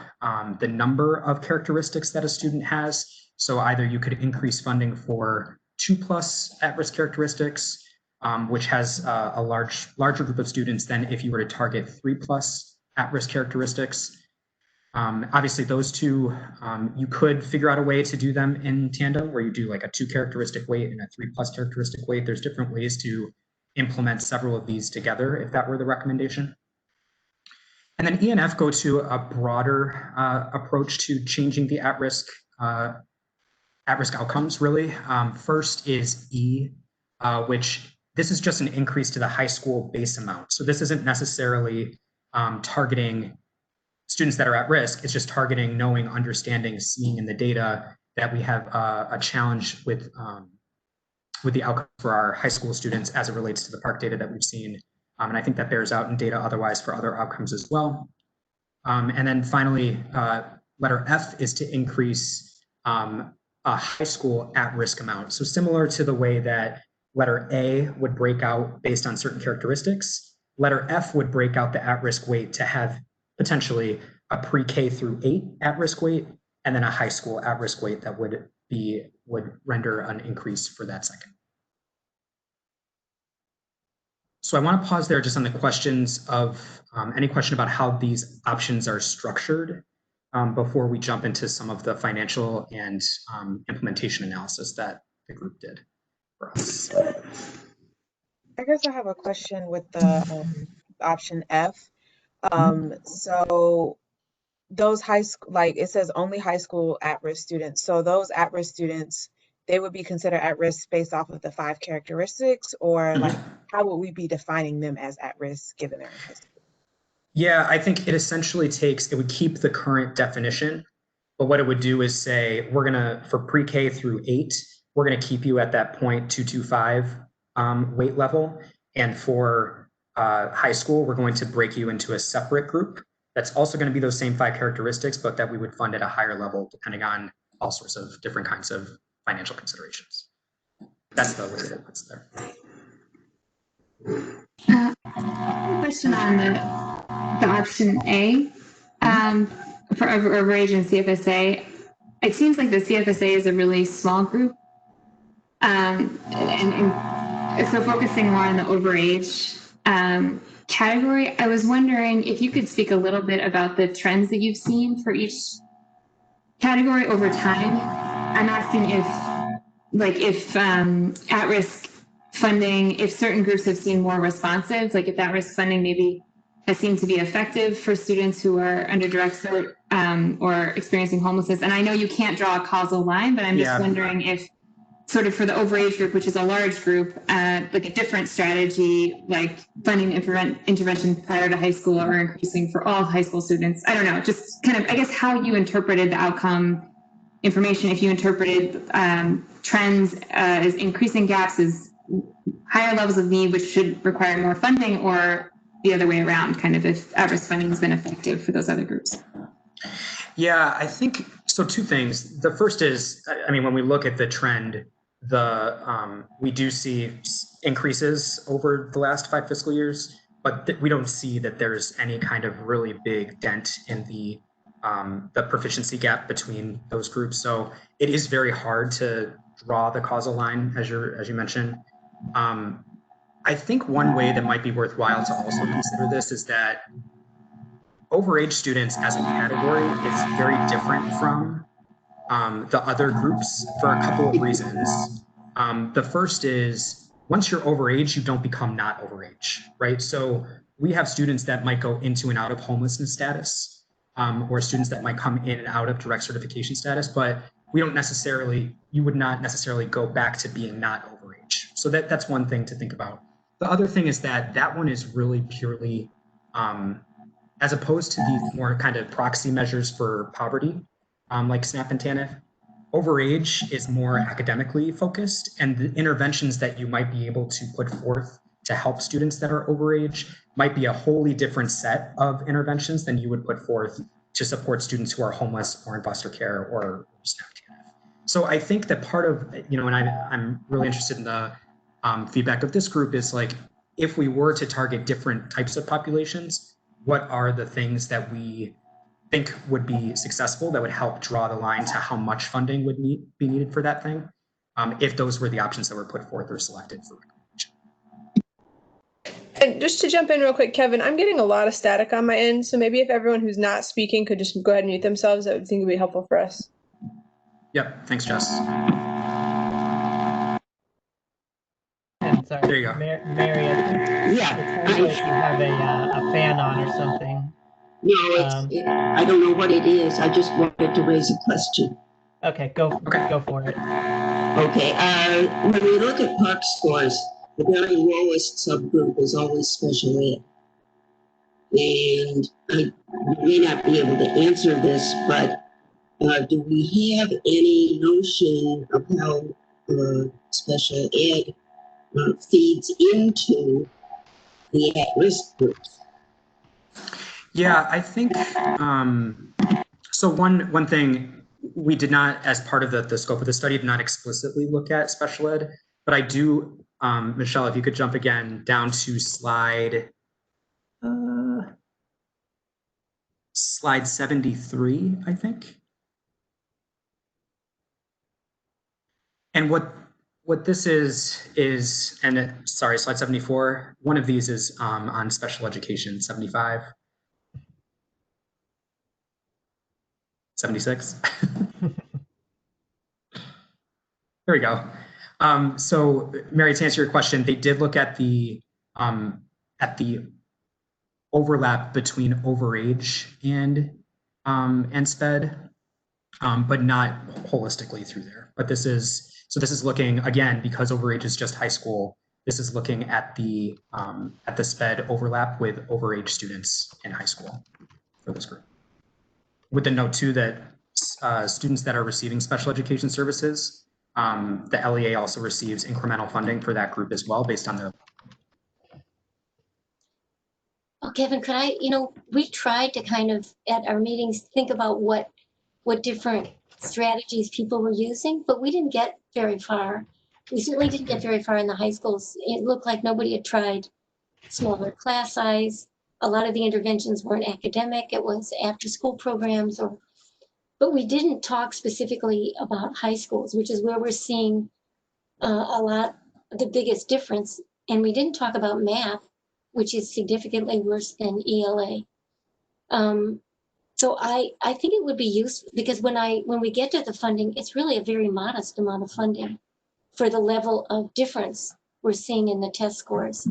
the number of characteristics that a student has. So either you could increase funding for 2+ at-risk characteristics, which has a larger group of students than if you were to target 3+ at-risk characteristics. Obviously, those two, you could figure out a way to do them in tandem, where you do like a 2 characteristic weight and a 3+ characteristic weight. There's different ways to implement several of these together if that were the recommendation. And then E and F go to a broader approach to changing the at-risk outcomes, really. First is E, which this is just an increase to the high school base amount. So this isn't necessarily targeting students that are at risk. It's just targeting knowing, understanding, seeing in the data that we have a challenge with the outcome for our high school students as it relates to the PARCC data that we've seen. And I think that bears out in data otherwise for other outcomes as well. And then finally, letter F is to increase a high school at-risk amount. So similar to the way that letter A would break out based on certain characteristics, letter F would break out the at-risk weight to have potentially a pre-K through 8 at-risk weight, and then a high school at-risk weight that would render an increase for that second. So I want to pause there just on the questions of any question about how these options are structured. before we jump into some of the financial and implementation analysis that the group did for us. I guess I have a question with the option F. So those high school, like it says only high school at-risk students. So those at-risk students, they would be considered at risk based off of the 5 characteristics, or like how would we be defining them as at risk given they're in high school? Yeah, I think it essentially it would keep the current definition, but what it would do is say, we're gonna, for pre-K through 8, we're gonna keep you at that 0.225 weight level. And for high school, we're going to break you into a separate group. That's also gonna be those same 5 characteristics, but that we would fund at a higher level, depending on all sorts of different kinds of financial considerations. That's the way that it puts there. Question on the option A for overage and CFSA. It seems like the CFSA is a really small group. And so focusing more on the overage category, I was wondering if you could speak a little bit about the trends that you've seen for each category over time. I'm asking if at-risk funding, if certain groups have seen more responsive, like if at-risk funding maybe has seemed to be effective for students who are under direct support or experiencing homelessness. And I know you can't draw a causal line, but I'm just wondering if sort of for the overage group, which is a large group, like a different strategy, like funding intervention prior to high school or increasing for all high school students. I don't know, just kind of, I guess, how you interpreted the outcome information, if you interpreted trends as increasing gaps as higher levels of need, which should require more funding, or the other way around, kind of if at-risk funding has been effective for those other groups. Yeah, I think so. 2 things. The first is, I mean, when we look at the trend, we do see increases over the last 5 fiscal years, but we don't see that there's any kind of really big dent in the proficiency gap between those groups. So it is very hard to draw the causal line, as you mentioned. I think one way that might be worthwhile to also consider this is that overage students as a category is very different from the other groups for a couple of reasons. The first is, once you're overage, you don't become not overage, right? So we have students that might go into and out of homelessness status, or students that might come in and out of direct certification status, but you would not necessarily go back to being not overage. So that's one thing to think about. The other thing is that one is really purely, as opposed to the more kind of proxy measures for poverty, like SNAP and TANF, overage is more academically focused, and the interventions that you might be able to put forth to help students that are overage might be a wholly different set of interventions than you would put forth to support students who are homeless or in foster care or SNAP TANF. So I think that part of, and I'm really interested in the feedback of this group is like, if we were to target different types of populations, what are the things that we think would be successful that would help draw the line to how much funding would be needed for that thing, if those were the options that were put forth or selected for recommendation. And just to jump in real quick, Kevin, I'm getting a lot of static on my end, so maybe if everyone who's not speaking could just go ahead and mute themselves, I would think it would be helpful for us. Yep, thanks, Jess. And sorry, there you go. Mary, I think it sounds like you have a fan on or something. No, I don't know what it is. I just wanted to raise a question. Okay, go for it. Okay, when we look at PARCC scores, the very lowest subgroup is always special ed. And I may not be able to answer this, but do we have any notion of how special ed feeds into the at-risk groups? Yeah, I think, so one thing we did not, as part of the scope of the study, did not explicitly look at special ed, but I do, Michelle, if you could jump again down to slide 73, I think. And what this is, and sorry, slide 74, one of these is on special education, 75. 76. There we go. So Mary, to answer your question, they did look at the overlap between overage and SPED, but not holistically through there. But this is looking, again, because overage is just high school, this is looking at the SPED overlap with overage students in high school for this group. With the note too that students that are receiving special education services, the LEA also receives incremental funding for that group as well, based on the. Oh, Kevin, could I, we tried to kind of at our meetings think about what different strategies people were using, but we didn't get very far. We certainly didn't get very far in the high schools. It looked like nobody had tried smaller class size. A lot of the interventions weren't academic. It was after school programs but we didn't talk specifically about high schools, which is where we're seeing a lot of the biggest difference. And we didn't talk about math, which is significantly worse than ELA. So I think it would be useful because when we get to the funding, it's really a very modest amount of funding for the level of difference we're seeing in the test scores.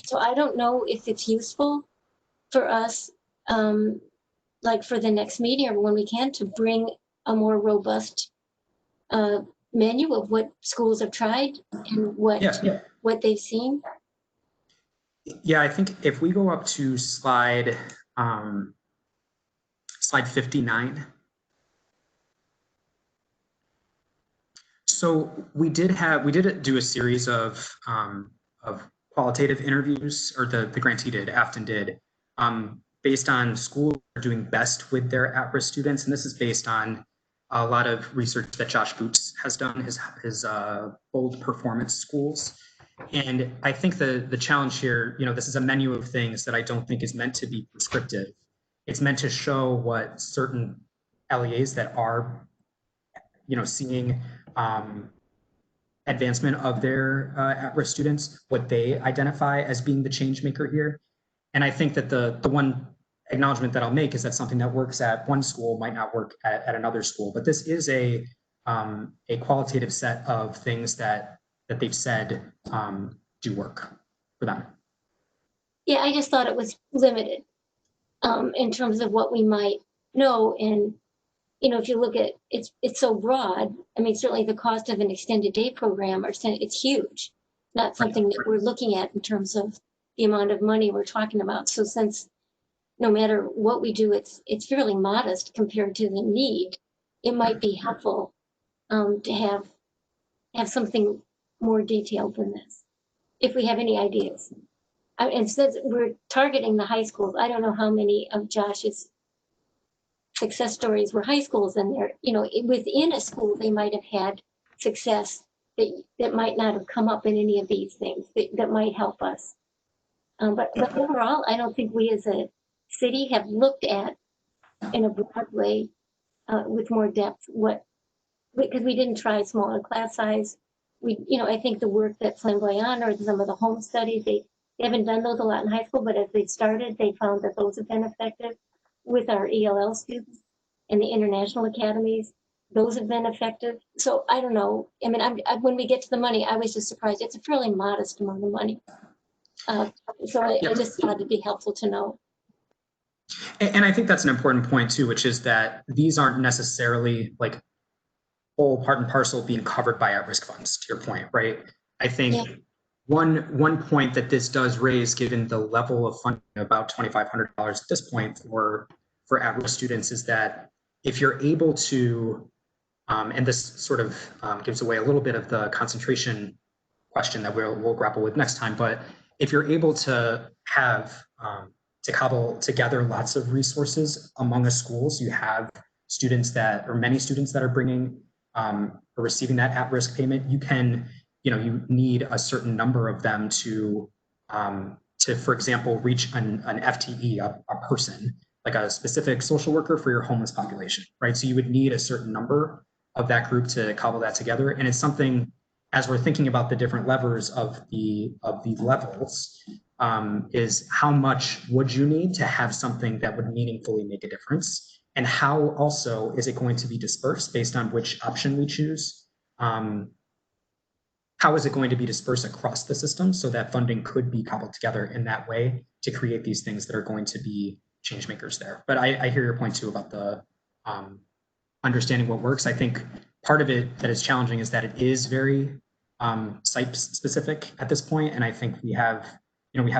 So I don't know if it's useful for us, like for the next meeting or when we can, to bring a more robust menu of what schools have tried and what they've seen. Yeah, I think if we go up to slide 59. So we did do a series of qualitative interviews, or the grantee did, Afton did, based on schools that are doing best with their at-risk students. And this is based on a lot of research that Josh Boots has done, his bold performance schools. And I think the challenge here, this is a menu of things that I don't think is meant to be prescriptive. It's meant to show what certain LEAs that are, seeing advancement of their at-risk students, what they identify as being the change maker here. And I think that the one acknowledgement that I'll make is that something that works at one school might not work at another school. But this is a qualitative set of things that they've said do work for them. Yeah, I just thought it was limited in terms of what we might know. And, if you look at it's so broad. I mean, certainly the cost of an extended day program, it's huge. Not something that we're looking at in terms of the amount of money we're talking about. So since no matter what we do, it's fairly modest compared to the need, it might be helpful to have something more detailed than this, if we have any ideas. And since we're targeting the high schools, I don't know how many of Josh's success stories were high schools, and they're, within a school, they might have had success that might not have come up in any of these things that might help us. But overall, I don't think we as a city have looked at in a broad way with more depth because we didn't try smaller class size. I think the work that Flamboyant or some of the home studies, they haven't done those a lot in high school, but as they started, they found that those have been effective with our ELL students and the international academies. Those have been effective. So I don't know. I mean, when we get to the money, I was just surprised. It's a fairly modest amount of money. So I just thought it'd be helpful to know. And I think that's an important point too, which is that these aren't necessarily like whole part and parcel being covered by at-risk funds, to your point, right? I think one point that this does raise, given the level of funding, about $2,500 at this point for at-risk students, is that if you're able to, and this sort of gives away a little bit of the concentration question that we'll grapple with next time, but if you're able to have to cobble together lots of resources among the schools, you have students many students that are bringing or receiving that at-risk payment, you can, you need a certain number of them to, for example, reach an FTE, a person, like a specific social worker for your homeless population, right? So you would need a certain number of that group to cobble that together. And it's something, as we're thinking about the different levers of the levels, is how much would you need to have something that would meaningfully make a difference? And how also is it going to be dispersed based on which option we choose? How is it going to be dispersed across the system so that funding could be cobbled together in that way to create these things that are going to be change makers there? But I hear your point too about the understanding what works. I think part of it that is challenging is that it is very site specific at this point. And I think we have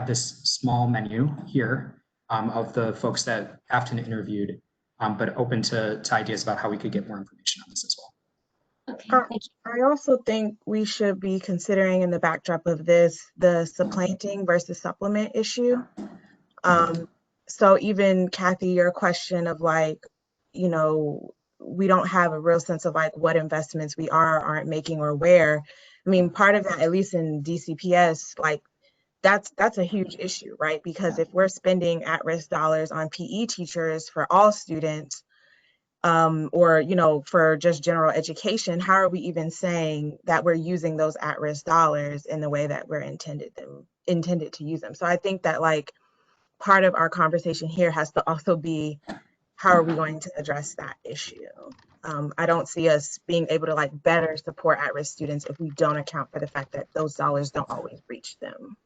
this small menu here of the folks that Afton interviewed, but open to ideas about how we could get more information on this as well. Okay, thank you. I also think we should be considering in the backdrop of this, the supplanting versus supplement issue. So even Kathy, your question of like, you know, we don't have a real sense of like what investments we are or aren't making or where. I mean, part of that, at least in DCPS, like that's a huge issue, right? Because if we're spending at-risk dollars on PE teachers for all students, or, you know, for just general education, how are we even saying that we're using those at-risk dollars in the way that we're intended to use them? So I think that like part of our conversation here has to also be, how are we going to address that issue? I don't see us being able to like better support at-risk students if we don't account for the fact that those dollars don't always reach them.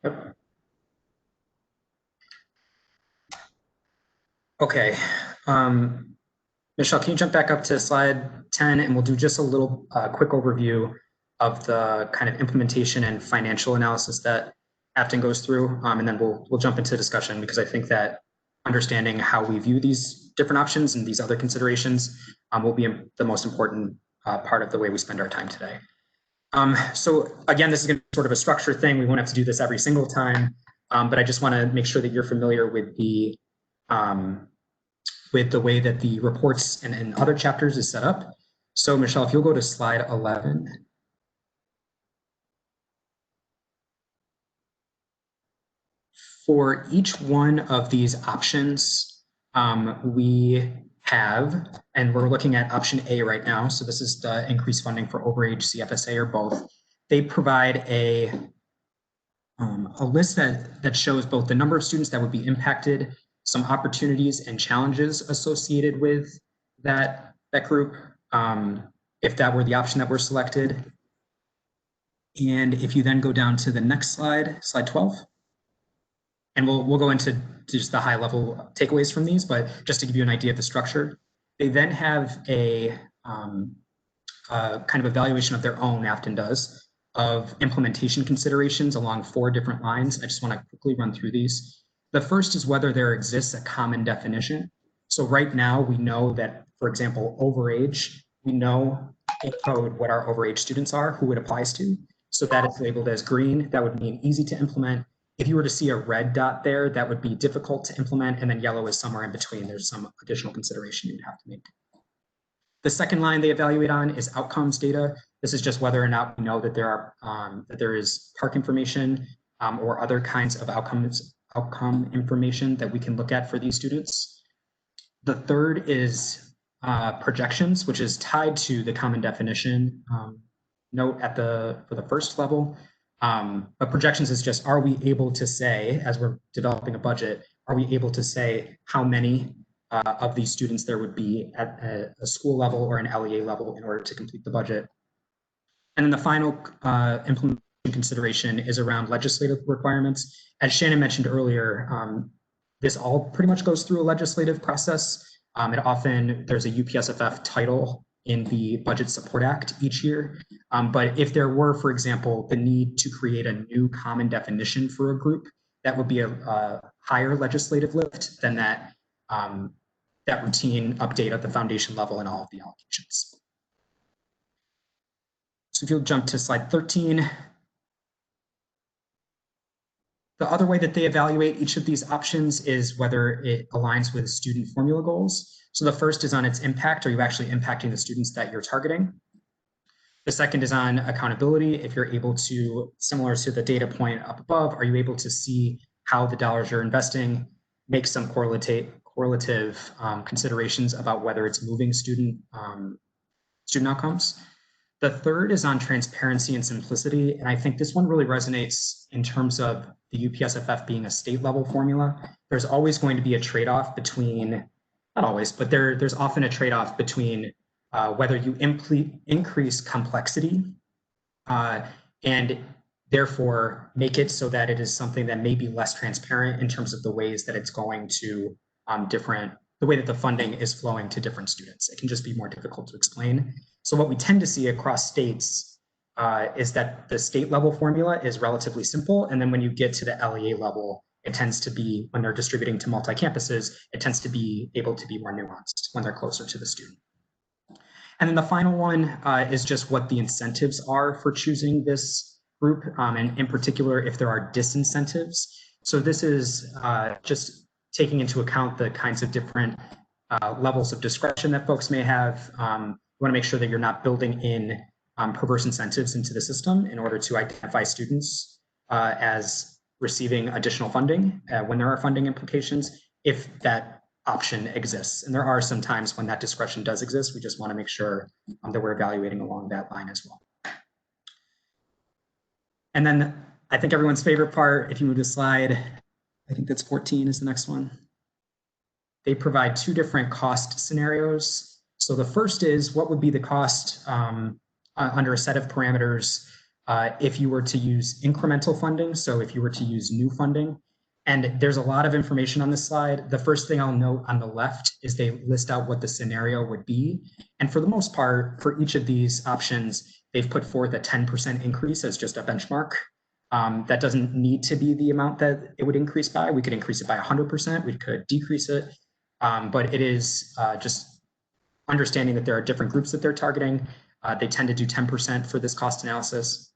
Yep. Okay. Michelle, can you jump back up to slide 10 and we'll do just a little quick overview of the kind of implementation and financial analysis that Afton goes through, and then we'll jump into discussion, because I think that understanding how we view these different options and these other considerations will be the most important part of the way we spend our time today. So again, this is going to be sort of a structure thing. We won't have to do this every single time, but I just want to make sure that you're familiar with the way that the reports and other chapters is set up. So Michelle, if you'll go to slide 11. For each one of these options, we have, and we're looking at option A right now. So this is the increased funding for overage, CFSA, or both. They provide a list that shows both the number of students that would be impacted, some opportunities and challenges associated with that group, if that were the option that were selected. And if you then go down to the next slide, slide 12, and we'll go into just the high level takeaways from these, but just to give you an idea of the structure, they then have a kind of evaluation of their own, Afton does, of implementation considerations along 4 different lines. I just want to quickly run through these. The first is whether there exists a common definition. So right now we know that, for example, overage, we know in code what our overage students are, who it applies to. So that is labeled as green. That would mean easy to implement. If you were to see a red dot there, that would be difficult to implement, and then yellow is somewhere in between. There's some additional consideration you'd have to make. The second line they evaluate on is outcomes data. This is just whether or not we know that there is park information or other kinds of outcome information that we can look at for these students. The third is projections, which is tied to the common definition note for the first level. But projections is just, are we able to say, as we're developing a budget, are we able to say how many of these students there would be at a school level or an LEA level in order to complete the budget? And then the final implementation consideration is around legislative requirements. As Shannon mentioned earlier, this all pretty much goes through a legislative process. There's a UPSFF title in the Budget Support Act each year. But if there were, for example, the need to create a new common definition for a group, that would be a higher legislative lift than that routine update at the foundation level and all of the allocations. So if you'll jump to slide 13. The other way that they evaluate each of these options is whether it aligns with student formula goals. So the first is on its impact. Are you actually impacting the students that you're targeting? The second is on accountability. If you're able to, similar to the data point up above, are you able to see how the dollars you're investing make some correlative considerations about whether it's moving student outcomes? The third is on transparency and simplicity. And I think this one really resonates in terms of the UPSFF being a state level formula. There's always going to be a trade-off between, not always, but there's often a trade-off between whether you increase complexity and therefore make it so that it is something that may be less transparent in terms of the ways that it's going to the way that the funding is flowing to different students. It can just be more difficult to explain. So what we tend to see across states is that the state level formula is relatively simple. And then when you get to the LEA level, it tends to be, when they're distributing to multi-campuses, it tends to be able to be more nuanced when they're closer to the student. And then the final one is just what the incentives are for choosing this group, and in particular, if there are disincentives. So this is just taking into account the kinds of different levels of discretion that folks may have. You want to make sure that you're not building in perverse incentives into the system in order to identify students as receiving additional funding when there are funding implications, if that option exists. And there are some times when that discretion does exist. We just want to make sure that we're evaluating along that line as well. And then I think everyone's favorite part, if you move to slide, I think that's 14 is the next one. They provide two different cost scenarios. So the first is, what would be the cost under a set of parameters if you were to use incremental funding? So if you were to use new funding. And there's a lot of information on this slide. The first thing I'll note on the left is they list out what the scenario would be. And for the most part, for each of these options, they've put forth a 10% increase as just a benchmark. That doesn't need to be the amount that it would increase by. We could increase it by 100%. We could decrease it. But it is just understanding that there are different groups that they're targeting. They tend to do 10% for this cost analysis.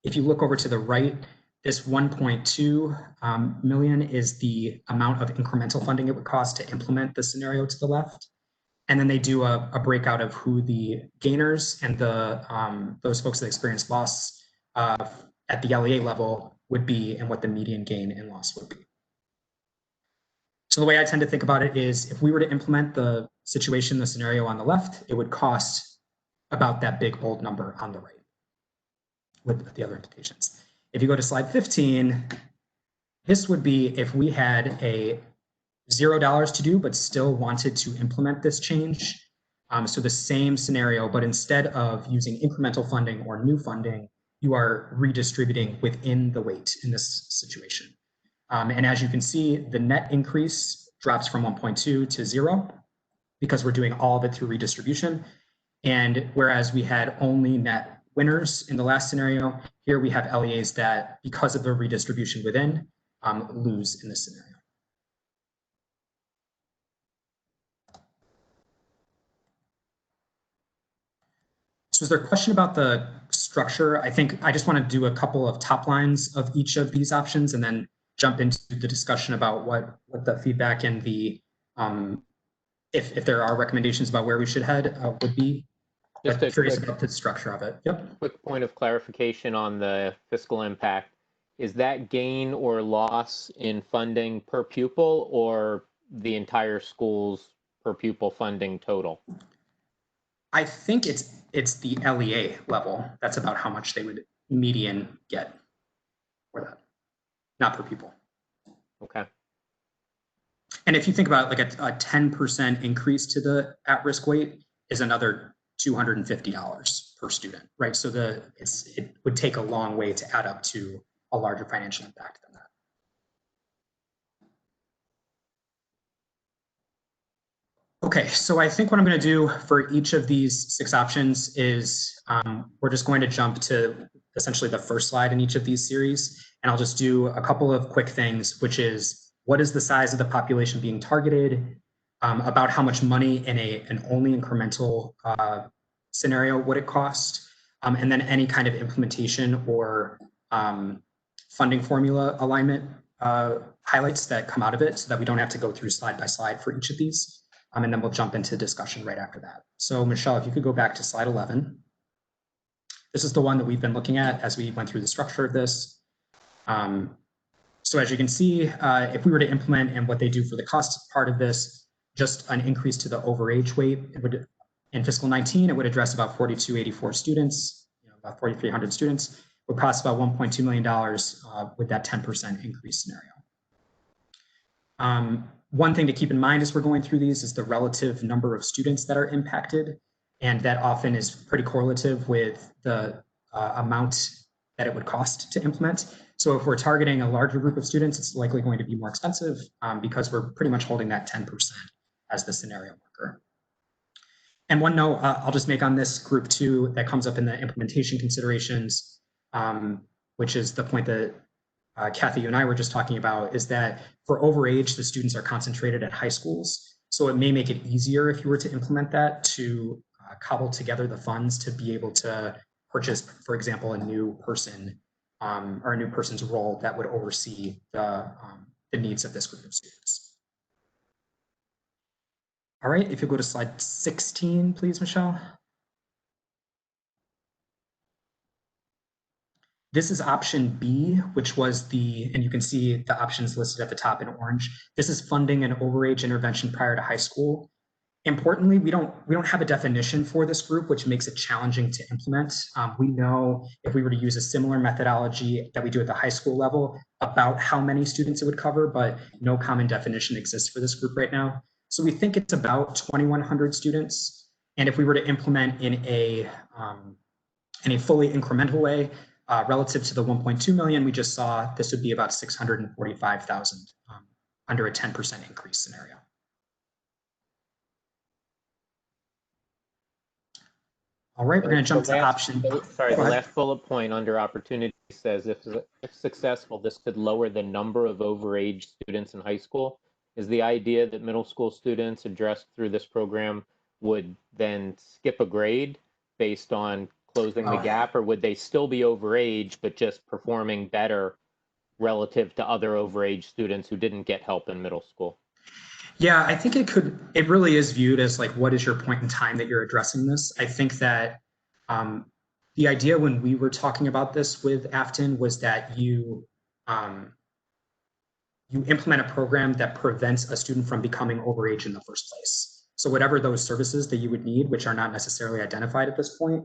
If you look over to the right, this 1.2 million is the amount of incremental funding it would cost to implement the scenario to the left. And then they do a breakout of who the gainers and those folks that experience loss at the LEA level would be, and what the median gain and loss would be. So the way I tend to think about it is, if we were to implement the situation, the scenario on the left, it would cost about that big bold number on the right with the other implications. If you go to slide 15, this would be if we had a $0 to do, but still wanted to implement this change. So the same scenario, but instead of using incremental funding or new funding, you are redistributing within the weight in this situation. And as you can see, the net increase drops from 1.2 to 0 because we're doing all of it through redistribution. And whereas we had only net winners in the last scenario, here we have LEAs that, because of the redistribution within, lose in this scenario. So is there a question about the structure? I think I just want to do a couple of top lines of each of these options and then jump into the discussion about what the feedback and the, if there are recommendations about where we should head would be. Just curious about the structure of it. Yep. Quick point of clarification on the fiscal impact. Is that gain or loss in funding per pupil, or the entire school's per pupil funding total? I think it's the LEA level. That's about how much they would median get for that, not per pupil. Okay. And if you think about like a 10% increase to the at-risk weight is another $250 per student, right? So it would take a long way to add up to a larger financial impact than that. Okay, so I think what I'm going to do for each of these 6 options is we're just going to jump to essentially the first slide in each of these series, and I'll just do a couple of quick things, which is, what is the size of the population being targeted, about how much money in an only incremental scenario would it cost, and then any kind of implementation or funding formula alignment highlights that come out of it, so that we don't have to go through slide by slide for each of these. And then we'll jump into discussion right after that. So Michelle, if you could go back to slide 11. This is the one that we've been looking at as we went through the structure of this. So as you can see, if we were to implement and what they do for the cost part of this, just an increase to the overage weight, it would In fiscal 19, it would address about 4,284 students, about 4,300 students, would cost about $1.2 million with that 10% increase scenario. One thing to keep in mind as we're going through these is the relative number of students that are impacted, and that often is pretty correlative with the amount that it would cost to implement. So if we're targeting a larger group of students, it's likely going to be more expensive because we're pretty much holding that 10% as the scenario marker. And one note I'll just make on this group too that comes up in the implementation considerations, which is the point that Kathy, you and I were just talking about, is that for overage, the students are concentrated at high schools. So it may make it easier if you were to implement that to cobble together the funds to be able to purchase, for example, a new person or a new person's role that would oversee the needs of this group of students. All right, if you go to slide 16, please, Michelle. This is option B, which was and you can see the options listed at the top in orange. This is funding an overage intervention prior to high school. Importantly, we don't have a definition for this group, which makes it challenging to implement. We know if we were to use a similar methodology that we do at the high school level about how many students it would cover, but no common definition exists for this group right now. So we think it's about 2,100 students. And if we were to implement in a fully incremental way, relative to the 1.2 million we just saw, this would be about 645,000 under a 10% increase scenario. All right, we're going to jump to option. Sorry, the last bullet point under opportunity says if successful, this could lower the number of overage students in high school. Is the idea that middle school students addressed through this program would then skip a grade based on closing the gap, or would they still be overage but just performing better relative to other overage students who didn't get help in middle school? Yeah, I think it really is viewed as like, what is your point in time that you're addressing this? I think that the idea when we were talking about this with Afton was that you implement a program that prevents a student from becoming overage in the first place. So whatever those services that you would need, which are not necessarily identified at this point,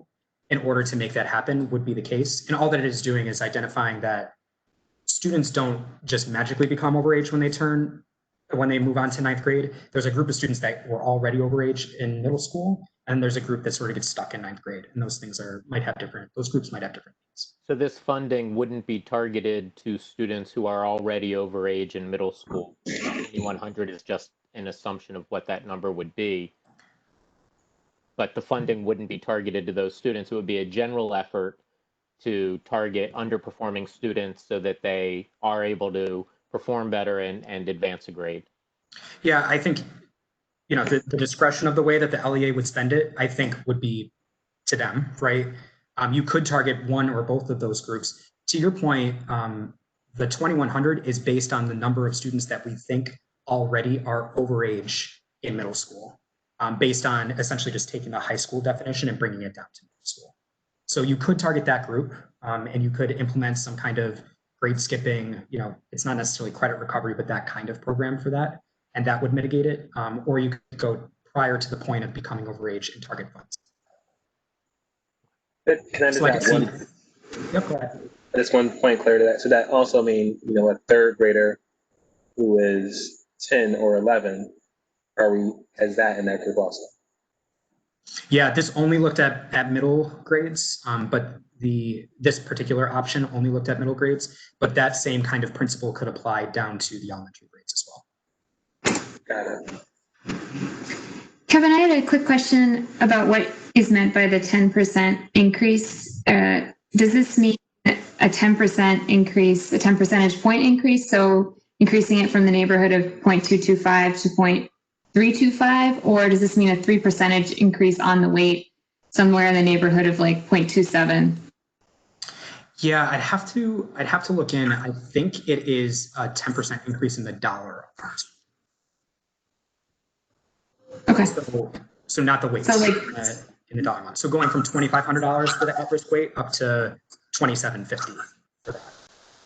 in order to make that happen would be the case. And all that it is doing is identifying that students don't just magically become overage when they move on to 9th grade. There's a group of students that were already overage in middle school, and there's a group that sort of gets stuck in 9th grade. And those groups might have different needs. So this funding wouldn't be targeted to students who are already overage in middle school. 2,100 is just an assumption of what that number would be. But the funding wouldn't be targeted to those students. It would be a general effort to target underperforming students so that they are able to perform better and advance a grade. Yeah, I think, the discretion of the way that the LEA would spend it, I think would be to them, right? You could target one or both of those groups. To your point, the 2,100 is based on the number of students that we think already are overage in middle school, based on essentially just taking the high school definition and bringing it down to middle school. So you could target that group and you could implement some kind of grade skipping, it's not necessarily credit recovery, but that kind of program for that. And that would mitigate it. Or you could go prior to the point of becoming overage and target funds. Can I just add one? Yep, go ahead. Just one point clear to that. So that also means, a third grader who is 10 or 11, has that in that group also? Yeah, this only looked at middle grades, but this particular option only looked at middle grades, but that same kind of principle could apply down to the elementary grades as well. Got it. Kevin, I had a quick question about what is meant by the 10% increase. Does this mean a 10% increase, a 10 percentage point increase? So increasing it from the neighborhood of 0.225 to 0.325, or does this mean a 3% increase on the weight somewhere in the neighborhood of like 0.27? Yeah, I'd have to look in. I think it is a 10% increase in the dollar amount. Okay. So not the weight, so in the dollar amount. So going from $2,500 for the at-risk weight up to $2,750 for that.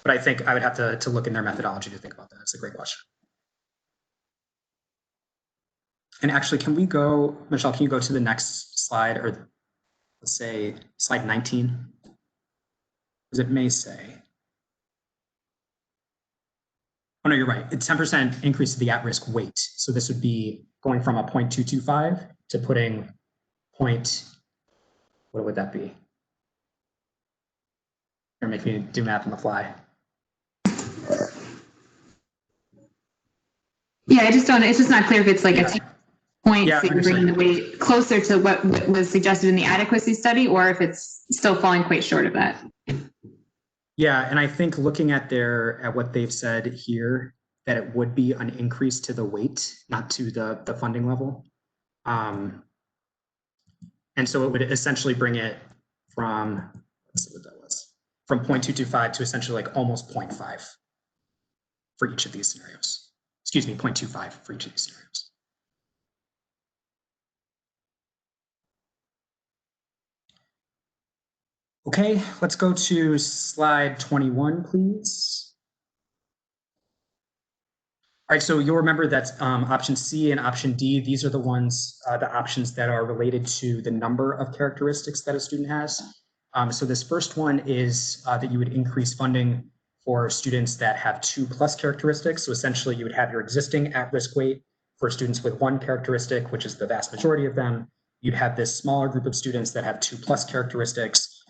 But I think I would have to look in their methodology to think about that. That's a great question. And actually, can we go, Michelle, can you go to the next slide, or let's say slide 19? Because it may say. Oh, no, you're right. It's 10% increase to the at-risk weight. So this would be going from a 0.225 to putting what would that be? Or make me do math on the fly. Yeah, I just don't, it's just not clear if it's like Yeah. a 10 points Yeah, that you're bringing the weight closer to what was suggested in the adequacy study, or if it's still falling quite short of that. Yeah, and I think looking at what they've said here, that it would be an increase to the weight, not to the funding level. And so it would essentially bring it from, let's see what that was, from 0.225 to essentially like almost 0.5 for each of these scenarios. Excuse me, 0.25 for each of these scenarios. Okay, let's go to slide 21, please. All right, so you'll remember that option C and option D, these are the ones, the options that are related to the number of characteristics that a student has. So this first one is that you would increase funding for students that have 2+ characteristics. So essentially you would have your existing at-risk weight for students with 1 characteristic, which is the vast majority of them. You'd have this smaller group of students that have 2+ characteristics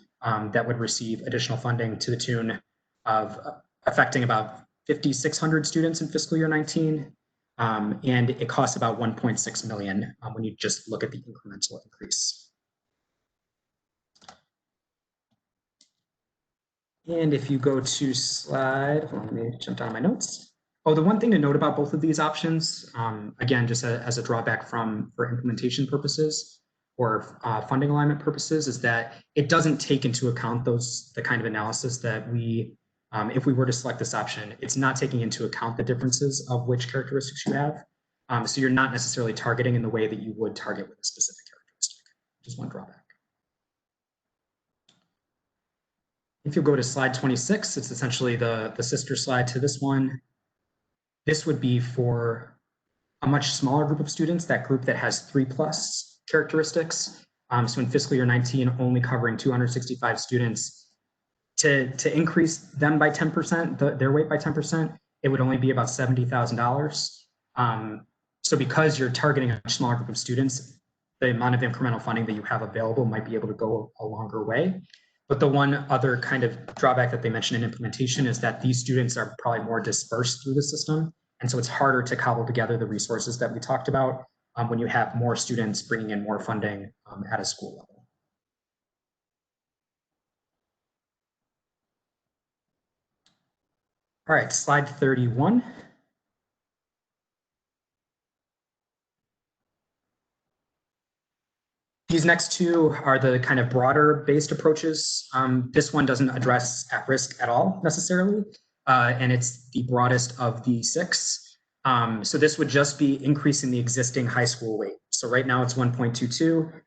that would receive additional funding to the tune of affecting about 5,600 students in fiscal year 19, and it costs about 1.6 million when you just look at the incremental increase. And if you go to slide, let me jump down my notes. Oh, the one thing to note about both of these options, again, just as a drawback for implementation purposes or funding alignment purposes, is that it doesn't take into account the kind of analysis that we if we were to select this option, it's not taking into account the differences of which characteristics you have. So you're not necessarily targeting in the way that you would target with a specific characteristic. Just one drawback. If you go to slide 26, it's essentially the sister slide to this one. This would be for a much smaller group of students, that group that has 3+ characteristics. So in fiscal year 19, only covering 265 students, to increase them by 10%, their weight by 10%, it would only be about $70,000. So because you're targeting a smaller group of students, the amount of incremental funding that you have available might be able to go a longer way. But the one other kind of drawback that they mentioned in implementation is that these students are probably more dispersed through the system. And so it's harder to cobble together the resources that we talked about when you have more students bringing in more funding at a school level. All right, slide 31. These next two are the kind of broader based approaches. This one doesn't address at risk at all necessarily, and it's the broadest of the 6. So this would just be increasing the existing high school weight. So right now it's 1.22.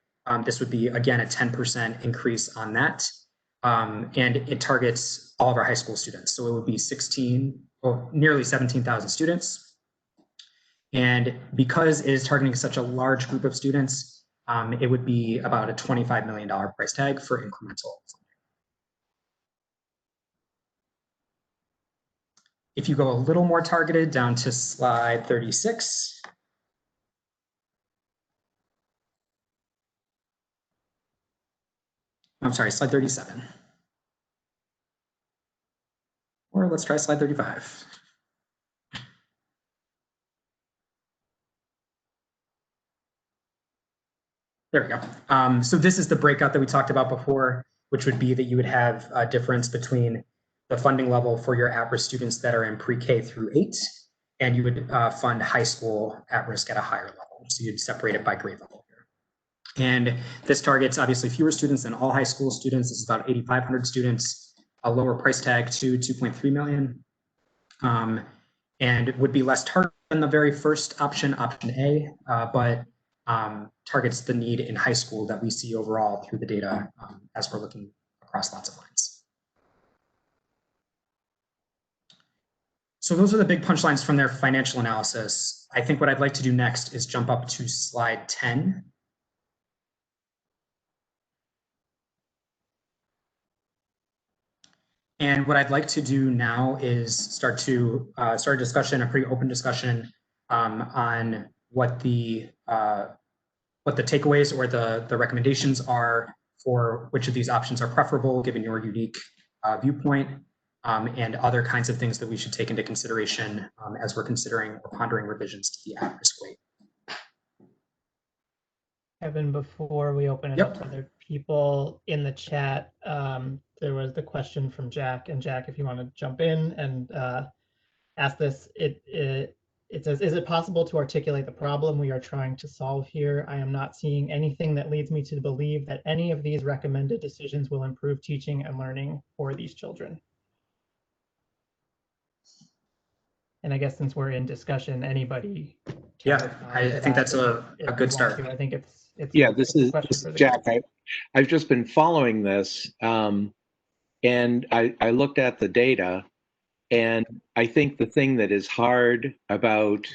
This would be, again, a 10% increase on that. And it targets all of our high school students. So it would be nearly 17,000 students. And because it is targeting such a large group of students, it would be about a $25 million price tag for incremental funding. If you go a little more targeted down to slide 36. I'm sorry, slide 37. Or let's try slide 35. There we go. So this is the breakout that we talked about before, which would be that you would have a difference between the funding level for your at-risk students that are in pre-K through 8, and you would fund high school at-risk at a higher level. So you'd separate it by grade level here. And this targets obviously fewer students than all high school students. This is about 8,500 students, a lower price tag to 2.3 million. And it would be less targeted than the very first option, option A, but targets the need in high school that we see overall through the data as we're looking across lots of lines. So those are the big punchlines from their financial analysis. I think what I'd like to do next is jump up to slide 10. And what I'd like to do now is start a discussion, a pretty open discussion on what the takeaways or the recommendations are for which of these options are preferable given your unique viewpoint, and other kinds of things that we should take into consideration as we're considering or pondering revisions to the at-risk weight. Kevin, before we open it up to other people in the chat, there was the question from Jack. And Jack, if you want to jump in and ask this, it says, is it possible to articulate the problem we are trying to solve here? I am not seeing anything that leads me to believe that any of these recommended decisions will improve teaching and learning for these children. And I guess since we're in discussion, anybody. Yeah, I think that's a good start. I think it's yeah, this is Jack. I've just been following this, and I looked at the data, and I think the thing that is hard about,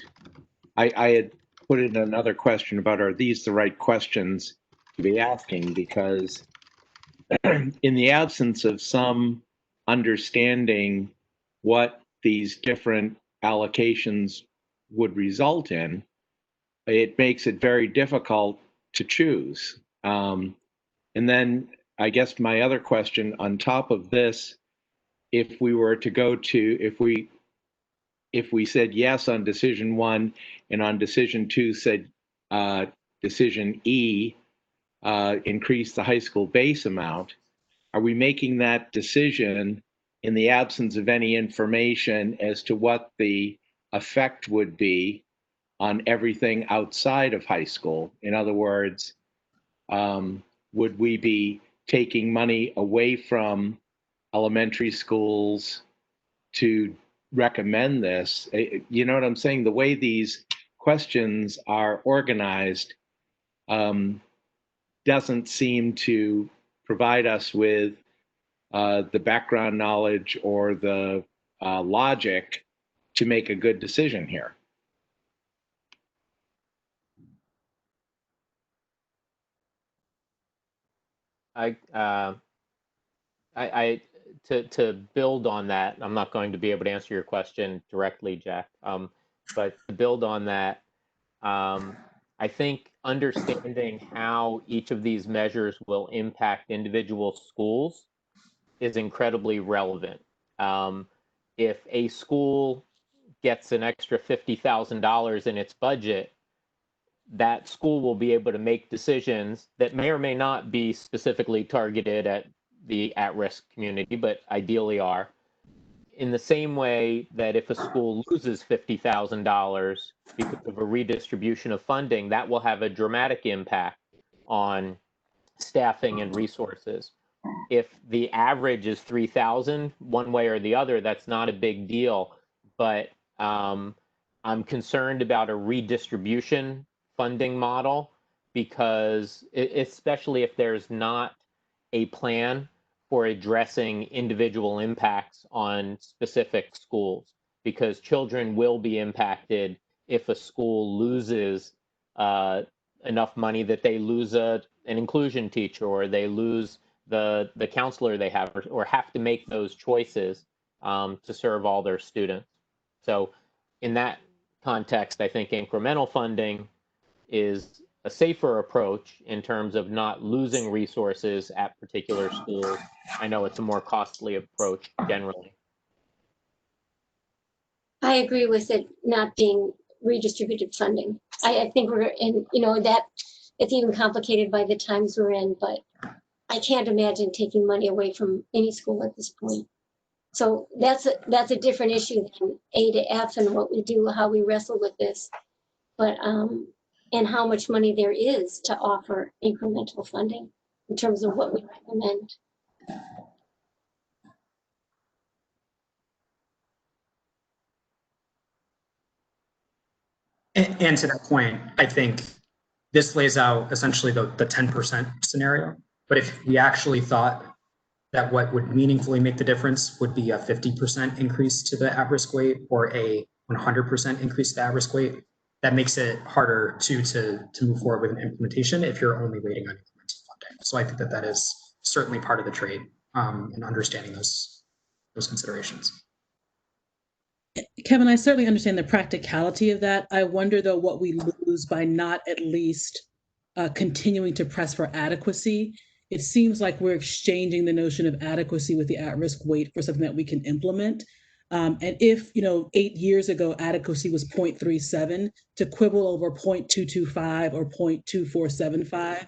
I had put in another question about, are these the right questions to be asking? Because in the absence of some understanding what these different allocations would result in, it makes it very difficult to choose. And then I guess my other question on top of this, if we were to go to, if we said yes on decision 1 and on decision 2 said decision E, increase the high school base amount, are we making that decision in the absence of any information as to what the effect would be on everything outside of high school? In other words, would we be taking money away from elementary schools to recommend this? You know what I'm saying? The way these questions are organized doesn't seem to provide us with the background knowledge or the logic to make a good decision here. To build on that, I'm not going to be able to answer your question directly, Jack, but to build on that, I think understanding how each of these measures will impact individual schools is incredibly relevant. If a school gets an extra $50,000 in its budget, that school will be able to make decisions that may or may not be specifically targeted at the at-risk community, but ideally are. In the same way that if a school loses $50,000 because of a redistribution of funding, that will have a dramatic impact on staffing and resources. If the average is 3,000, one way or the other, that's not a big deal. But I'm concerned about a redistribution funding model, because especially if there's not a plan for addressing individual impacts on specific schools, because children will be impacted if a school loses enough money that they lose an inclusion teacher, or they lose the counselor they have, or have to make those choices to serve all their students. So in that context, I think incremental funding is a safer approach in terms of not losing resources at particular schools. I know it's a more costly approach generally. I agree with it not being redistributed funding. I think we're in, that it's even complicated by the times we're in, but I can't imagine taking money away from any school at this point. So that's a different issue than A to F and what we do, how we wrestle with this. But and how much money there is to offer incremental funding in terms of what we recommend. And to that point, I think this lays out essentially the 10% scenario. But if we actually thought that what would meaningfully make the difference would be a 50% increase to the at-risk weight or a 100% increase to the at-risk weight, that makes it harder to move forward with an implementation if you're only waiting on incremental funding. So I think that that is certainly part of the trade in understanding those considerations. Kevin, I certainly understand the practicality of that. I wonder, though, what we lose by not at least continuing to press for adequacy. It seems like we're exchanging the notion of adequacy with the at-risk weight for something that we can implement. And if, 8 years ago, adequacy was 0.37, to quibble over 0.225 or 0.2475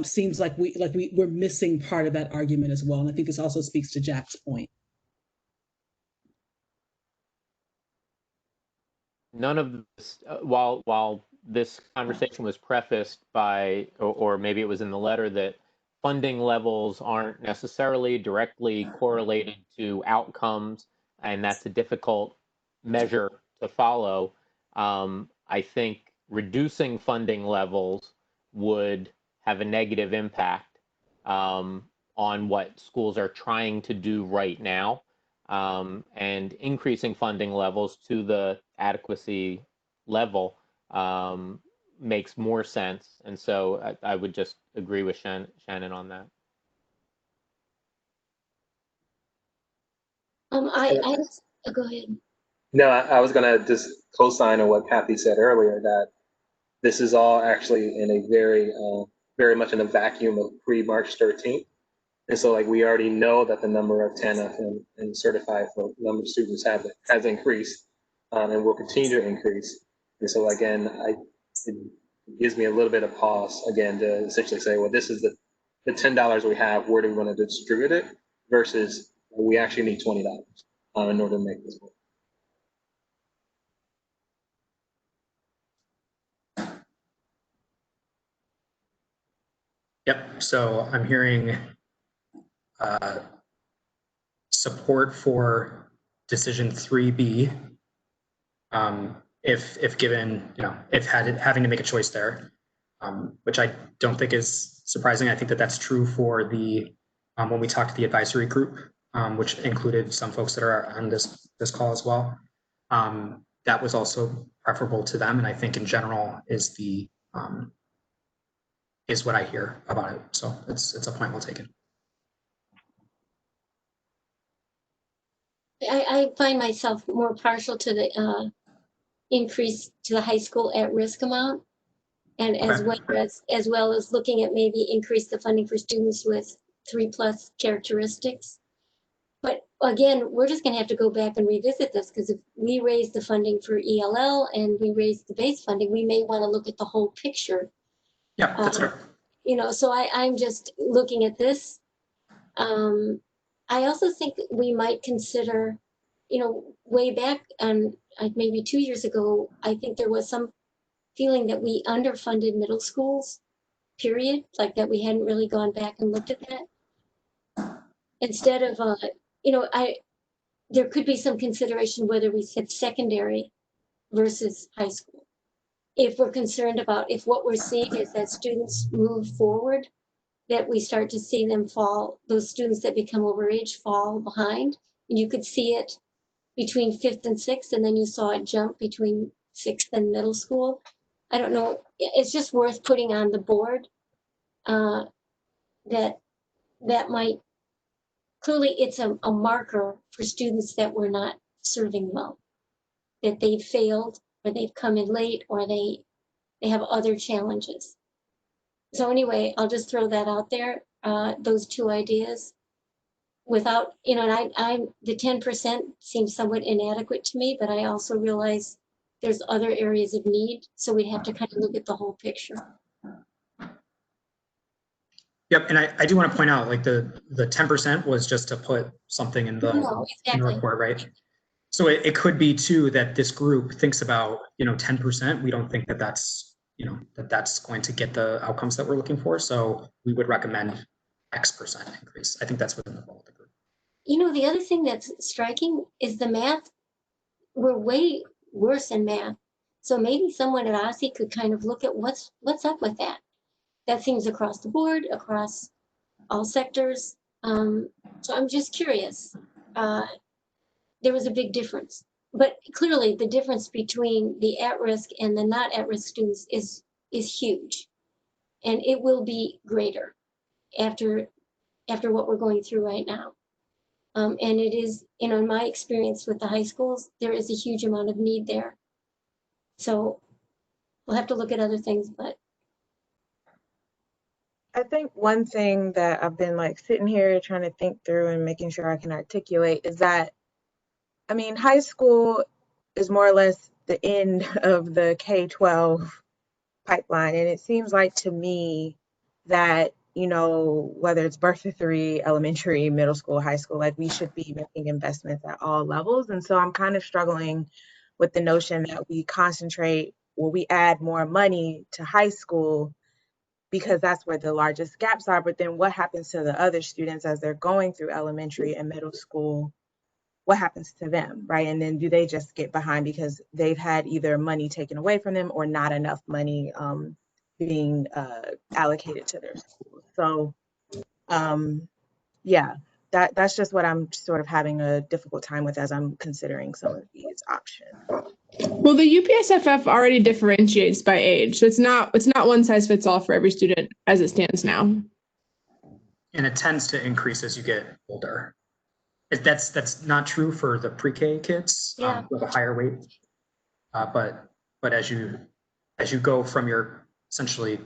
seems like we're missing part of that argument as well. And I think this also speaks to Jack's point. None of this, while this conversation was prefaced by, or maybe it was in the letter, that funding levels aren't necessarily directly correlated to outcomes, and that's a difficult measure to follow. I think reducing funding levels would have a negative impact on what schools are trying to do right now. And increasing funding levels to the adequacy level makes more sense. And so I would just agree with Shannon on that. Go ahead. No, I was going to just co-sign on what Kathy said earlier, that this is all actually in a very much in a vacuum of pre-March 13th. And so, like, we already know that the number of TANF and certified for number of students has increased and will continue to increase. And so, again, it gives me a little bit of pause, again, to essentially say, well, this is the $10 we have, where do we want to distribute it, versus we actually need $20 in order to make this work. Yep, so I'm hearing support for decision 3B, if given, if having to make a choice there, which I don't think is surprising. I think that that's true for the when we talked to the advisory group, which included some folks that are on this call as well. That was also preferable to them, and I think in general is is what I hear about it. So it's a point well taken. I find myself more partial to the increase to the high school at-risk amount, and as well as looking at maybe increase the funding for students with 3+ characteristics. But again, we're just going to have to go back and revisit this, because if we raise the funding for ELL and we raise the base funding, we may want to look at the whole picture. Yeah, that's right. So I'm just looking at this. I also think we might consider, way back and maybe 2 years ago, I think there was some feeling that we underfunded middle schools, period, like that we hadn't really gone back and looked at that. Instead of, there could be some consideration whether we said secondary versus high school. If we're concerned about, if what we're seeing is that students move forward, that we start to see them fall, those students that become overage fall behind. And you could see it between 5th and 6th, and then you saw it jump between 6th and middle school. I don't know, it's just worth putting on the board that might, clearly it's a marker for students that we're not serving well, that they've failed, or they've come in late, or they have other challenges. So anyway, I'll just throw that out there, those two ideas. Without, and I'm the 10% seems somewhat inadequate to me, but I also realize there's other areas of need, so we have to kind of look at the whole picture. Yep, and I do want to point out, like, the 10% was just to put something in the, in the report, right? So it could be too that this group thinks about, 10%. We don't think that that's, that's going to get the outcomes that we're looking for. So we would recommend X% increase. I think that's within the goal of the group. The other thing that's striking is the math. We're way worse in math. So maybe someone at OSSI could kind of look at what's up with that. That seems across the board, across all sectors. So I'm just curious. There was a big difference. but clearly the difference between the at-risk and the not at-risk students is huge, and it will be greater after what we're going through right now. And it is, in my experience with the high schools, there is a huge amount of need there. So we'll have to look at other things, but I think one thing that I've been like sitting here trying to think through and making sure I can articulate is that, I mean, high school is more or less the end of the K-12 pipeline. And it seems like to me that, whether it's birth to three, elementary, middle school, high school, like we should be making investments at all levels. And so I'm kind of struggling with the notion that we add more money to high school because that's where the largest gaps are. But then what happens to the other students as they're going through elementary and middle school? What happens to them, right? And then do they just get behind because they've had either money taken away from them or not enough money being allocated to their schools? So yeah, that's just what I'm sort of having a difficult time with as I'm considering some of these options. Well, the UPSFF already differentiates by age, so it's not one size fits all for every student as it stands now. And it tends to increase as you get older. That's not true for the pre-K kids with a higher weight, but as you go from your essentially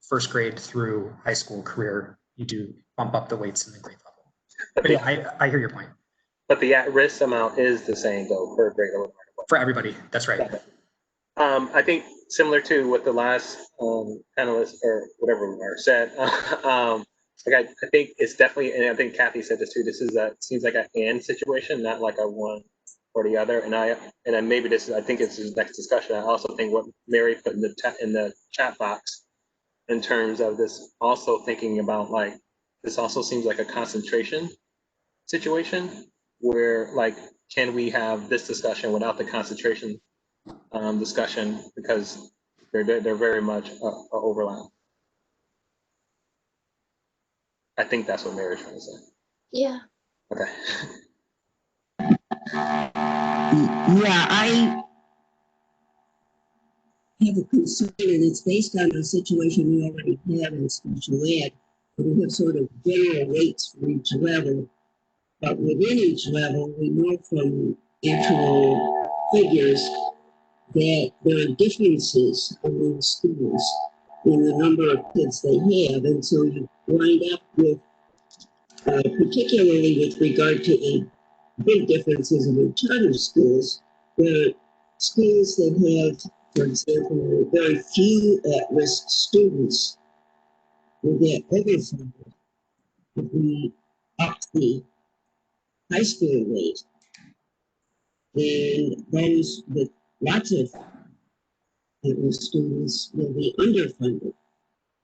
first grade through high school career, you do bump up the weights in the grade level. But yeah, I hear your point. But the at-risk amount is the same though per grade level. For everybody, that's right. I think similar to what the last panelist or whatever we are said. I think it's definitely, and I think Kathy said this too. This is seems like an and situation, not like a one or the other. And maybe this is, I think it's the next discussion. I also think what Mary put in the chat box in terms of this, also thinking about like this also seems like a concentration situation where like can we have this discussion without the concentration discussion because they're very much a overlap. I think that's what Mary's trying to say. Yeah. Okay. Yeah, I have a concern, and it's based on the situation we already have in special ed, where we have sort of general rates for each level. But within each level, we know from actual figures that there are differences among schools in the number of kids they have. And so you wind up with, particularly with regard to the big differences in charter schools, there are schools that have, for example, very few at-risk students will get overfunded if we up the high school rate. And those with lots of at-risk students will be underfunded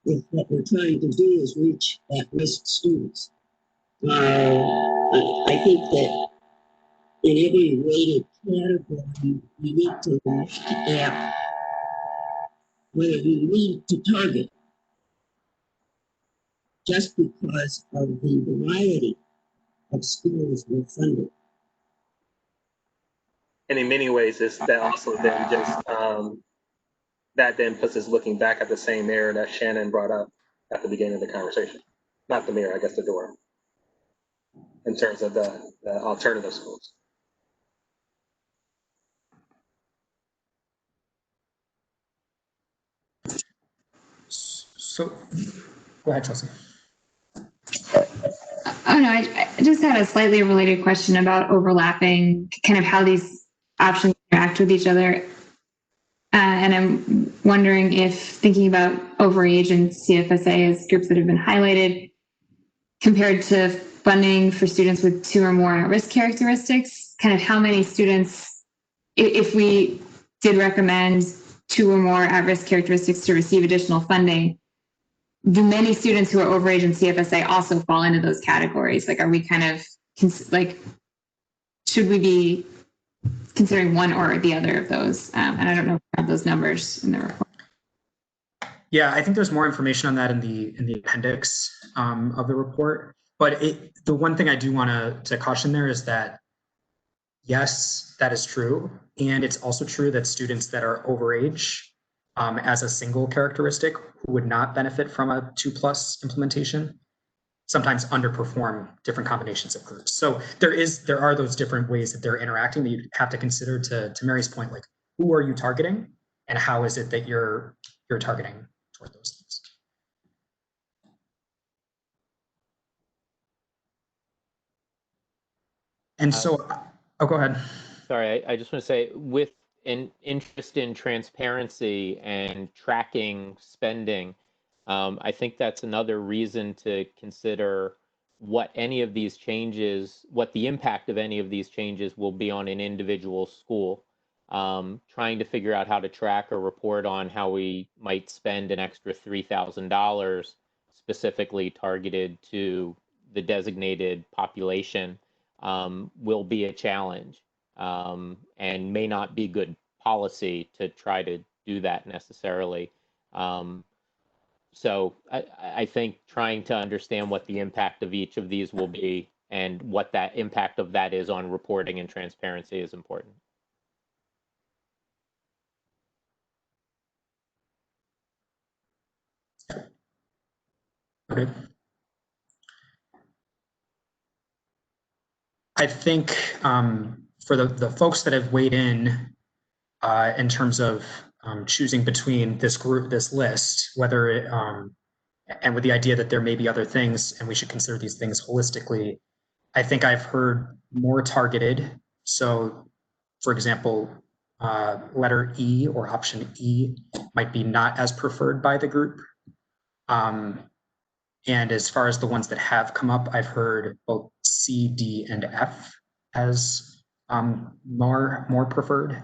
if what we're trying to do is reach at-risk students. I think that in every rated category, we need to look at whether we need to target just because of the variety of schools we're funded. And in many ways, that also then just that then puts us looking back at the same error that Shannon brought up at the beginning of the conversation. Not the mirror, I guess the door. In terms of the alternative schools. So, go ahead, Chelsea. Oh, no, I just had a slightly related question about overlapping, kind of how these options interact with each other. And I'm wondering if thinking about overage and CFSA as groups that have been highlighted, compared to funding for students with 2 or more at-risk characteristics, kind of how many students, if we did recommend 2 or more at-risk characteristics to receive additional funding, do many students who are overage in CFSA also fall into those categories? Like, are we kind of should we be considering one or the other of those? And I don't know if we have those numbers in the report. Yeah, I think there's more information on that in the appendix of the report. But the one thing I do want to caution there is that yes, that is true. And it's also true that students that are overage as a single characteristic who would not benefit from a 2+ implementation sometimes underperform different combinations of groups. So there are those different ways that they're interacting that you have to consider. To Mary's point, like, who are you targeting and how is it that you're targeting toward those things? And so, oh, go ahead. Sorry, I just want to say, with an interest in transparency and tracking spending, I think that's another reason to consider what any of these changes, what the impact of any of these changes will be on an individual school. Trying to figure out how to track or report on how we might spend an extra $3,000 specifically targeted to the designated population will be a challenge, and may not be good policy to try to do that necessarily. So I think trying to understand what the impact of each of these will be and what that impact of that is on reporting and transparency is important. Okay. I think for the folks that have weighed in terms of choosing between this list, whether it, and with the idea that there may be other things and we should consider these things holistically, I think I've heard more targeted. So, for example, letter E or option E might be not as preferred by the group. And as far as the ones that have come up, I've heard both C, D, and F as more preferred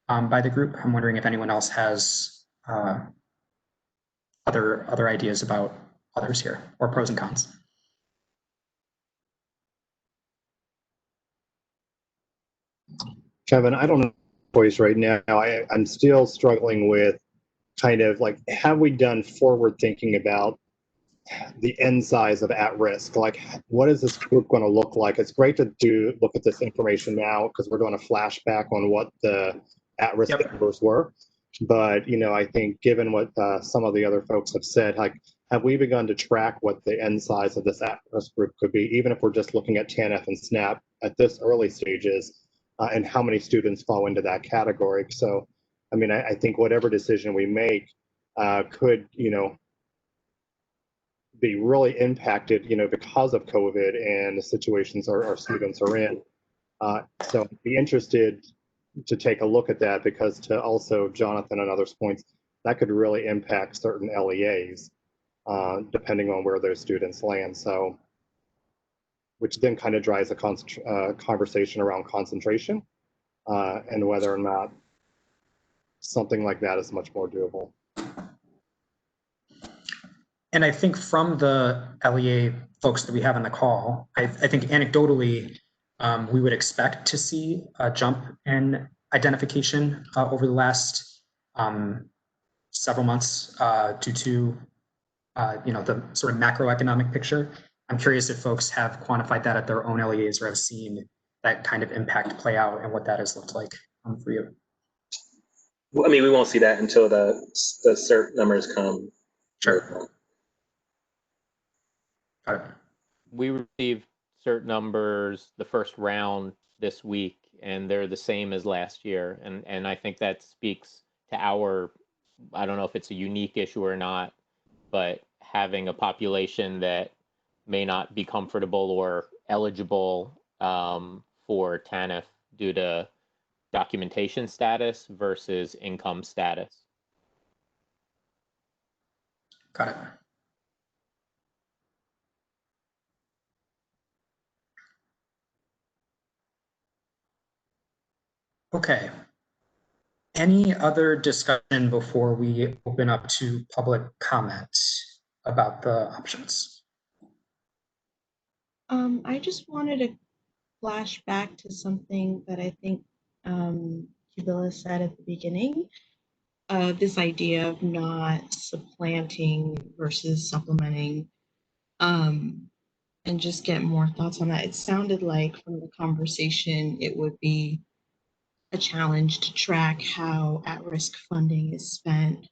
by the group. I'm wondering if anyone else has other ideas about others here, or pros and cons. Kevin, I don't know voice right now. I'm still struggling with kind of like, have we done forward thinking about the end size of at risk? Like, what is this group going to look like? It's great to look at this information now because we're doing a flashback on what the at risk numbers were. But, you know, I think given what some of the other folks have said, like, have we begun to track what the end size of this at risk group could be, even if we're just looking at TANF and SNAP at this early stages, and how many students fall into that category? So, I mean, I think whatever decision we make could, you know, be really impacted, you know, because of COVID and the situations our students are in. So I'd be interested to take a look at that, because to also Jonathan and others' points, that could really impact certain LEAs, depending on where those students land. So, which then kind of drives a conversation around concentration and whether or not something like that is much more doable. And I think from the LEA folks that we have on the call, I think anecdotally, we would expect to see a jump in identification over the last several months due to you know, the sort of macroeconomic picture. I'm curious if folks have quantified that at their own LEAs or have seen that kind of impact play out and what that has looked like for you. Well, I mean, we won't see that until the CERT numbers come. Sure. Got it. We received CERT numbers the first round this week, and they're the same as last year. And I think that speaks to our, I don't know if it's a unique issue or not, but having a population that may not be comfortable or eligible for TANF due to documentation status versus income status. Got it. Okay. Any other discussion before we open up to public comments about the options? I just wanted to flash back to something that I think Jubila said at the beginning, this idea of not supplanting versus supplementing. and just get more thoughts on that. It sounded like from the conversation, it would be a challenge to track how at-risk funding is spent.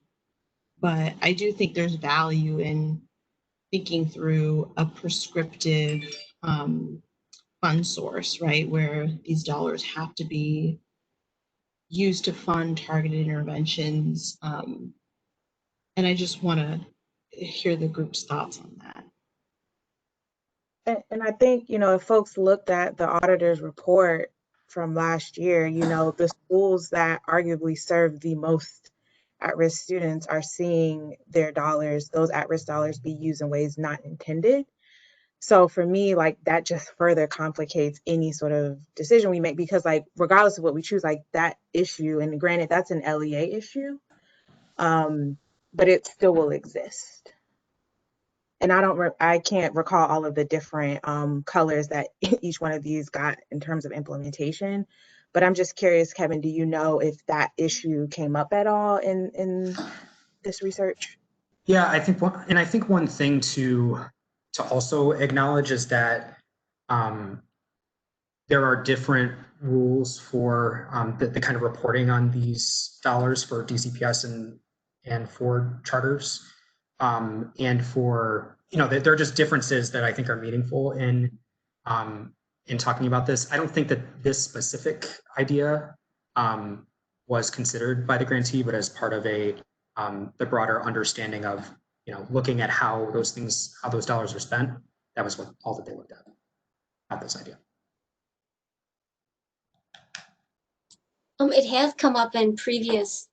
But I do think there's value in thinking through a prescriptive fund source, right? Where these dollars have to be used to fund targeted interventions. And I just want to hear the group's thoughts on that. And I think, if folks looked at the auditor's report from last year, the schools that arguably serve the most at-risk students are seeing their dollars, those at-risk dollars, be used in ways not intended. So for me, like, that just further complicates any sort of decision we make, because, like, regardless of what we choose, like, that issue, and granted, that's an LEA issue, but it still will exist. And I can't recall all of the different colors that each one of these got in terms of implementation, but I'm just curious, Kevin, do you know if that issue came up at all in this research? Yeah, I think one thing to also acknowledge is that there are different rules for the kind of reporting on these dollars for DCPS and for charters, and for there are just differences that I think are meaningful in talking about this. I don't think that this specific idea was considered by the grantee, but as part of the broader understanding of looking at how those dollars are spent. That was all that they looked at this idea. It has come up in previous,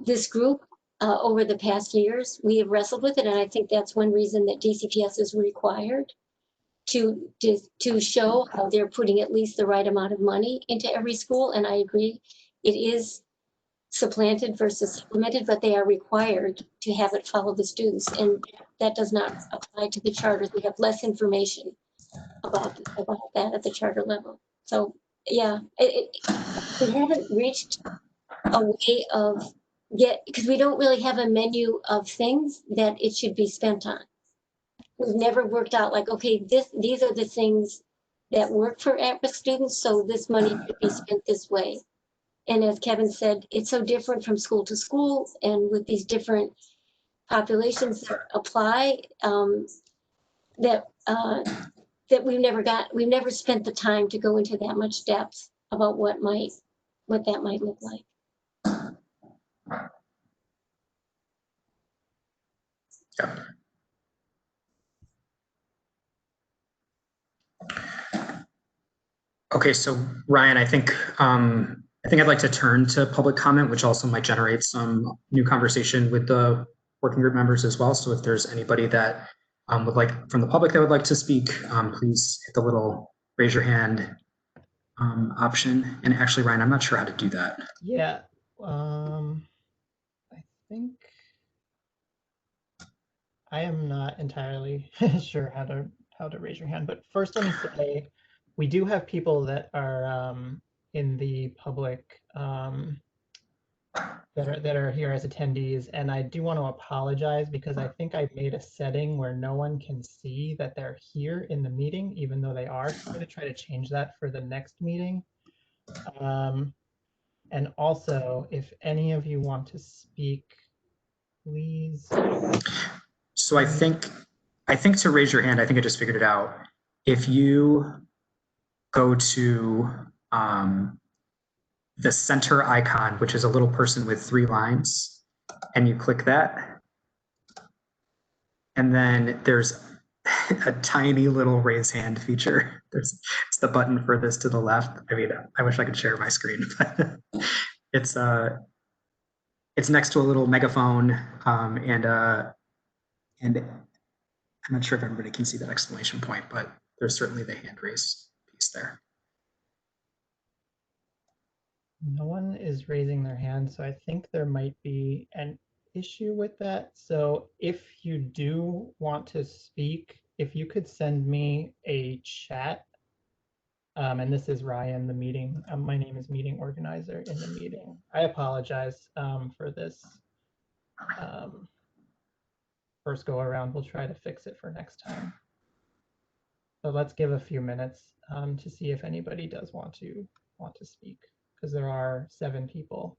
this group over the past years. We have wrestled with it, and I think that's one reason that DCPS is required to show how they're putting at least the right amount of money into every school. And I agree, it is supplanted versus supplemented, but they are required to have it follow the students, and that does not apply to the charters. We have less information about that at the charter level. So yeah, we haven't reached a way of because we don't really have a menu of things that it should be spent on. We've never worked out like, okay, these are the things that work for at-risk students, so this money could be spent this way. And as Kevin said, it's so different from school to school, and with these different populations that apply, that we've never spent the time to go into that much depth about what that might look like. Yeah. Okay, so Ryan, I think I'd like to turn to public comment, which also might generate some new conversation with the working group members as well. So if there's anybody that would like from the public that would like to speak, please hit the little raise your hand option. And actually, Ryan, I'm not sure how to do that. Yeah, I think I am not entirely sure how to raise your hand. But first, let me say we do have people that are in the public that are here as attendees, and I do want to apologize because I think I made a setting where no one can see that they're here in the meeting, even though they are. So I'm going to try to change that for the next meeting. And also, if any of you want to speak, please. So I think to raise your hand, I think I just figured it out. If you go to the center icon, which is a little person with 3 lines, and you click that, and then there's a tiny little raise hand feature. It's the button furthest to the left. I mean, I wish I could share my screen, but it's next to a little megaphone, and I'm not sure if everybody can see that exclamation point, but there's certainly the hand raise piece there. No one is raising their hand, so I think there might be an issue with that. So if you do want to speak, if you could send me a chat, and this is Ryan, the meeting, my name is meeting organizer in the meeting. I apologize for this first go around. We'll try to fix it for next time. but let's give a few minutes to see if anybody does want to speak, because there are 7 people.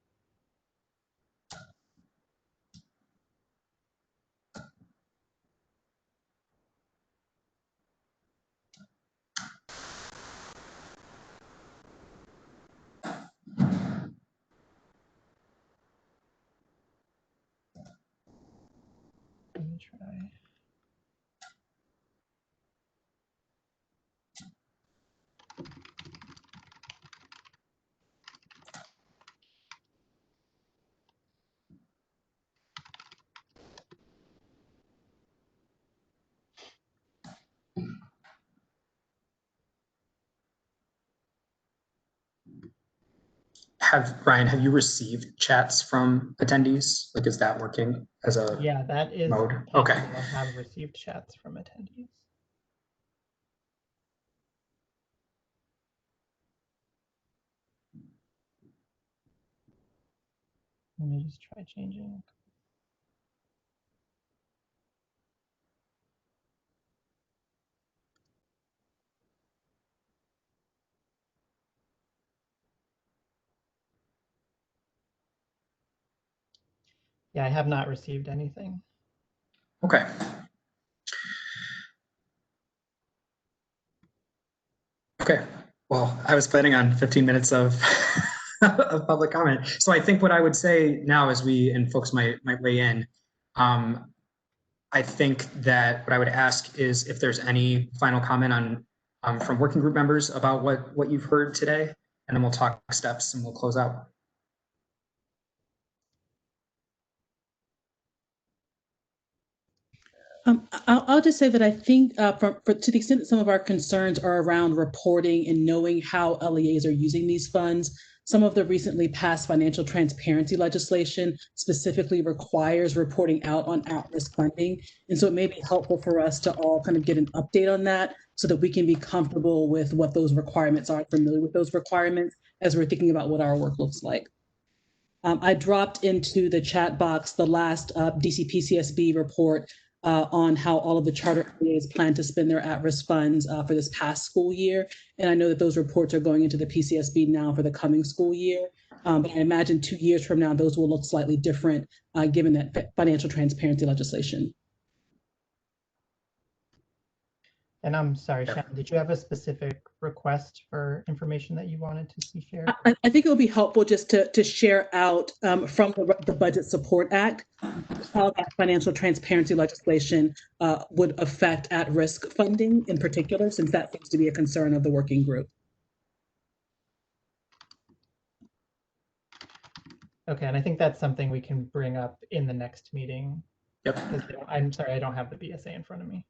Let me try. Ryan, have you received chats from attendees? Like, is that working as a Yeah, that is mode? possible. Okay. I have received chats from attendees. Let me just try changing. Yeah, I have not received anything. Okay. Okay. Well, I was planning on 15 minutes of, of public comment. So I think what I would say now as and folks might weigh in, I think that what I would ask is if there's any final comment on from working group members about what you've heard today, and then we'll talk steps and we'll close out. I'll just say that I think to the extent that some of our concerns are around reporting and knowing how LEAs are using these funds, some of the recently passed financial transparency legislation specifically requires reporting out on at-risk funding. And so it may be helpful for us to all kind of get an update on that so that we can be comfortable with what those requirements are, familiar with those requirements as we're thinking about what our work looks like. I dropped into the chat box the last DCPCSB report on how all of the charter LEAs plan to spend their at-risk funds for this past school year. And I know that those reports are going into the PCSB now for the coming school year. But I imagine 2 years from now, those will look slightly different given that financial transparency legislation. And I'm sorry, Shannon, did you have a specific request for information that you wanted to see shared? I think it would be helpful just to share out from the Budget Support Act how that financial transparency legislation would affect at-risk funding in particular, since that seems to be a concern of the working group. Okay, and I think that's something we can bring up in the next meeting. Yep. I'm sorry, I don't have the BSA in front of me.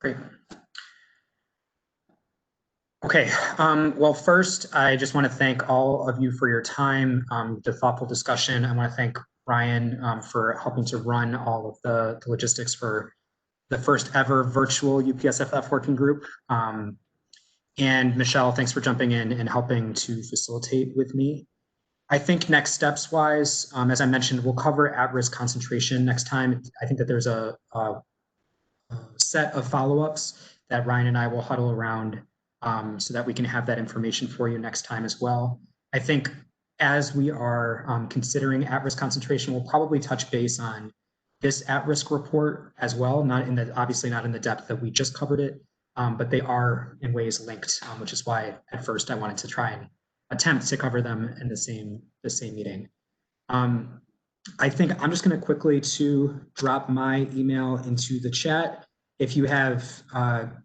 Great. Okay, well, first, I just want to thank all of you for your time, the thoughtful discussion. I want to thank Ryan for helping to run all of the logistics for the first ever virtual UPSFF working group. And Michelle, thanks for jumping in and helping to facilitate with me. I think next steps wise, as I mentioned, we'll cover at-risk concentration next time. I think that there's a set of follow-ups that Ryan and I will huddle around so that we can have that information for you next time as well. I think as we are considering at-risk concentration, we'll probably touch base on this at-risk report as well, obviously not in the depth that we just covered it, but they are in ways linked, which is why at first I wanted to try and attempt to cover them in the same meeting. I think I'm just going to quickly drop my email into the chat. If you have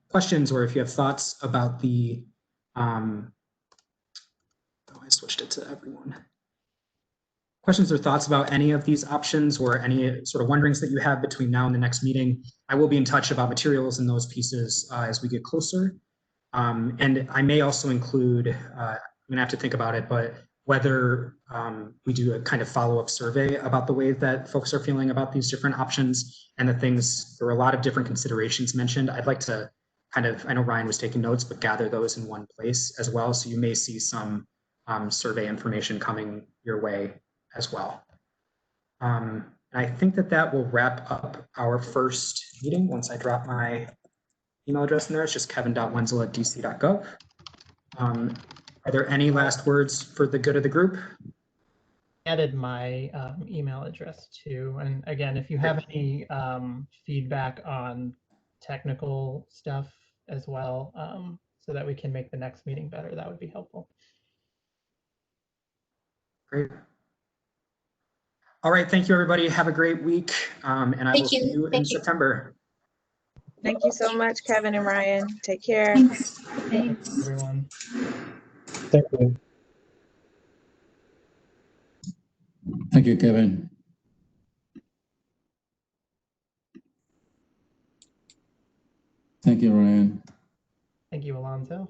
questions or if you have thoughts about the, I switched it to everyone. Questions or thoughts about any of these options or any sort of wonderings that you have between now and the next meeting, I will be in touch about materials and those pieces as we get closer. And I may also include, I'm going to have to think about it, but whether we do a kind of follow-up survey about the way that folks are feeling about these different options and the things. There were a lot of different considerations mentioned. I'd like to kind of, I know Ryan was taking notes, but gather those in one place as well. So you may see some survey information coming your way as well. And I think that that will wrap up our first meeting. Once I drop my email address in there, it's just kevin.wenzel@dc.gov. Are there any last words for the good of the group? Added my email address too. And again, if you have any feedback on technical stuff as well, so that we can make the next meeting better, that would be helpful. Great. All right, thank you, everybody. Have a great week, and I will see you in September. Thank you so much, Kevin and Ryan. Take care. Thanks. Thanks, everyone. Thank you. Thank you, Kevin. Thank you, Ryan. Thank you, Alonso.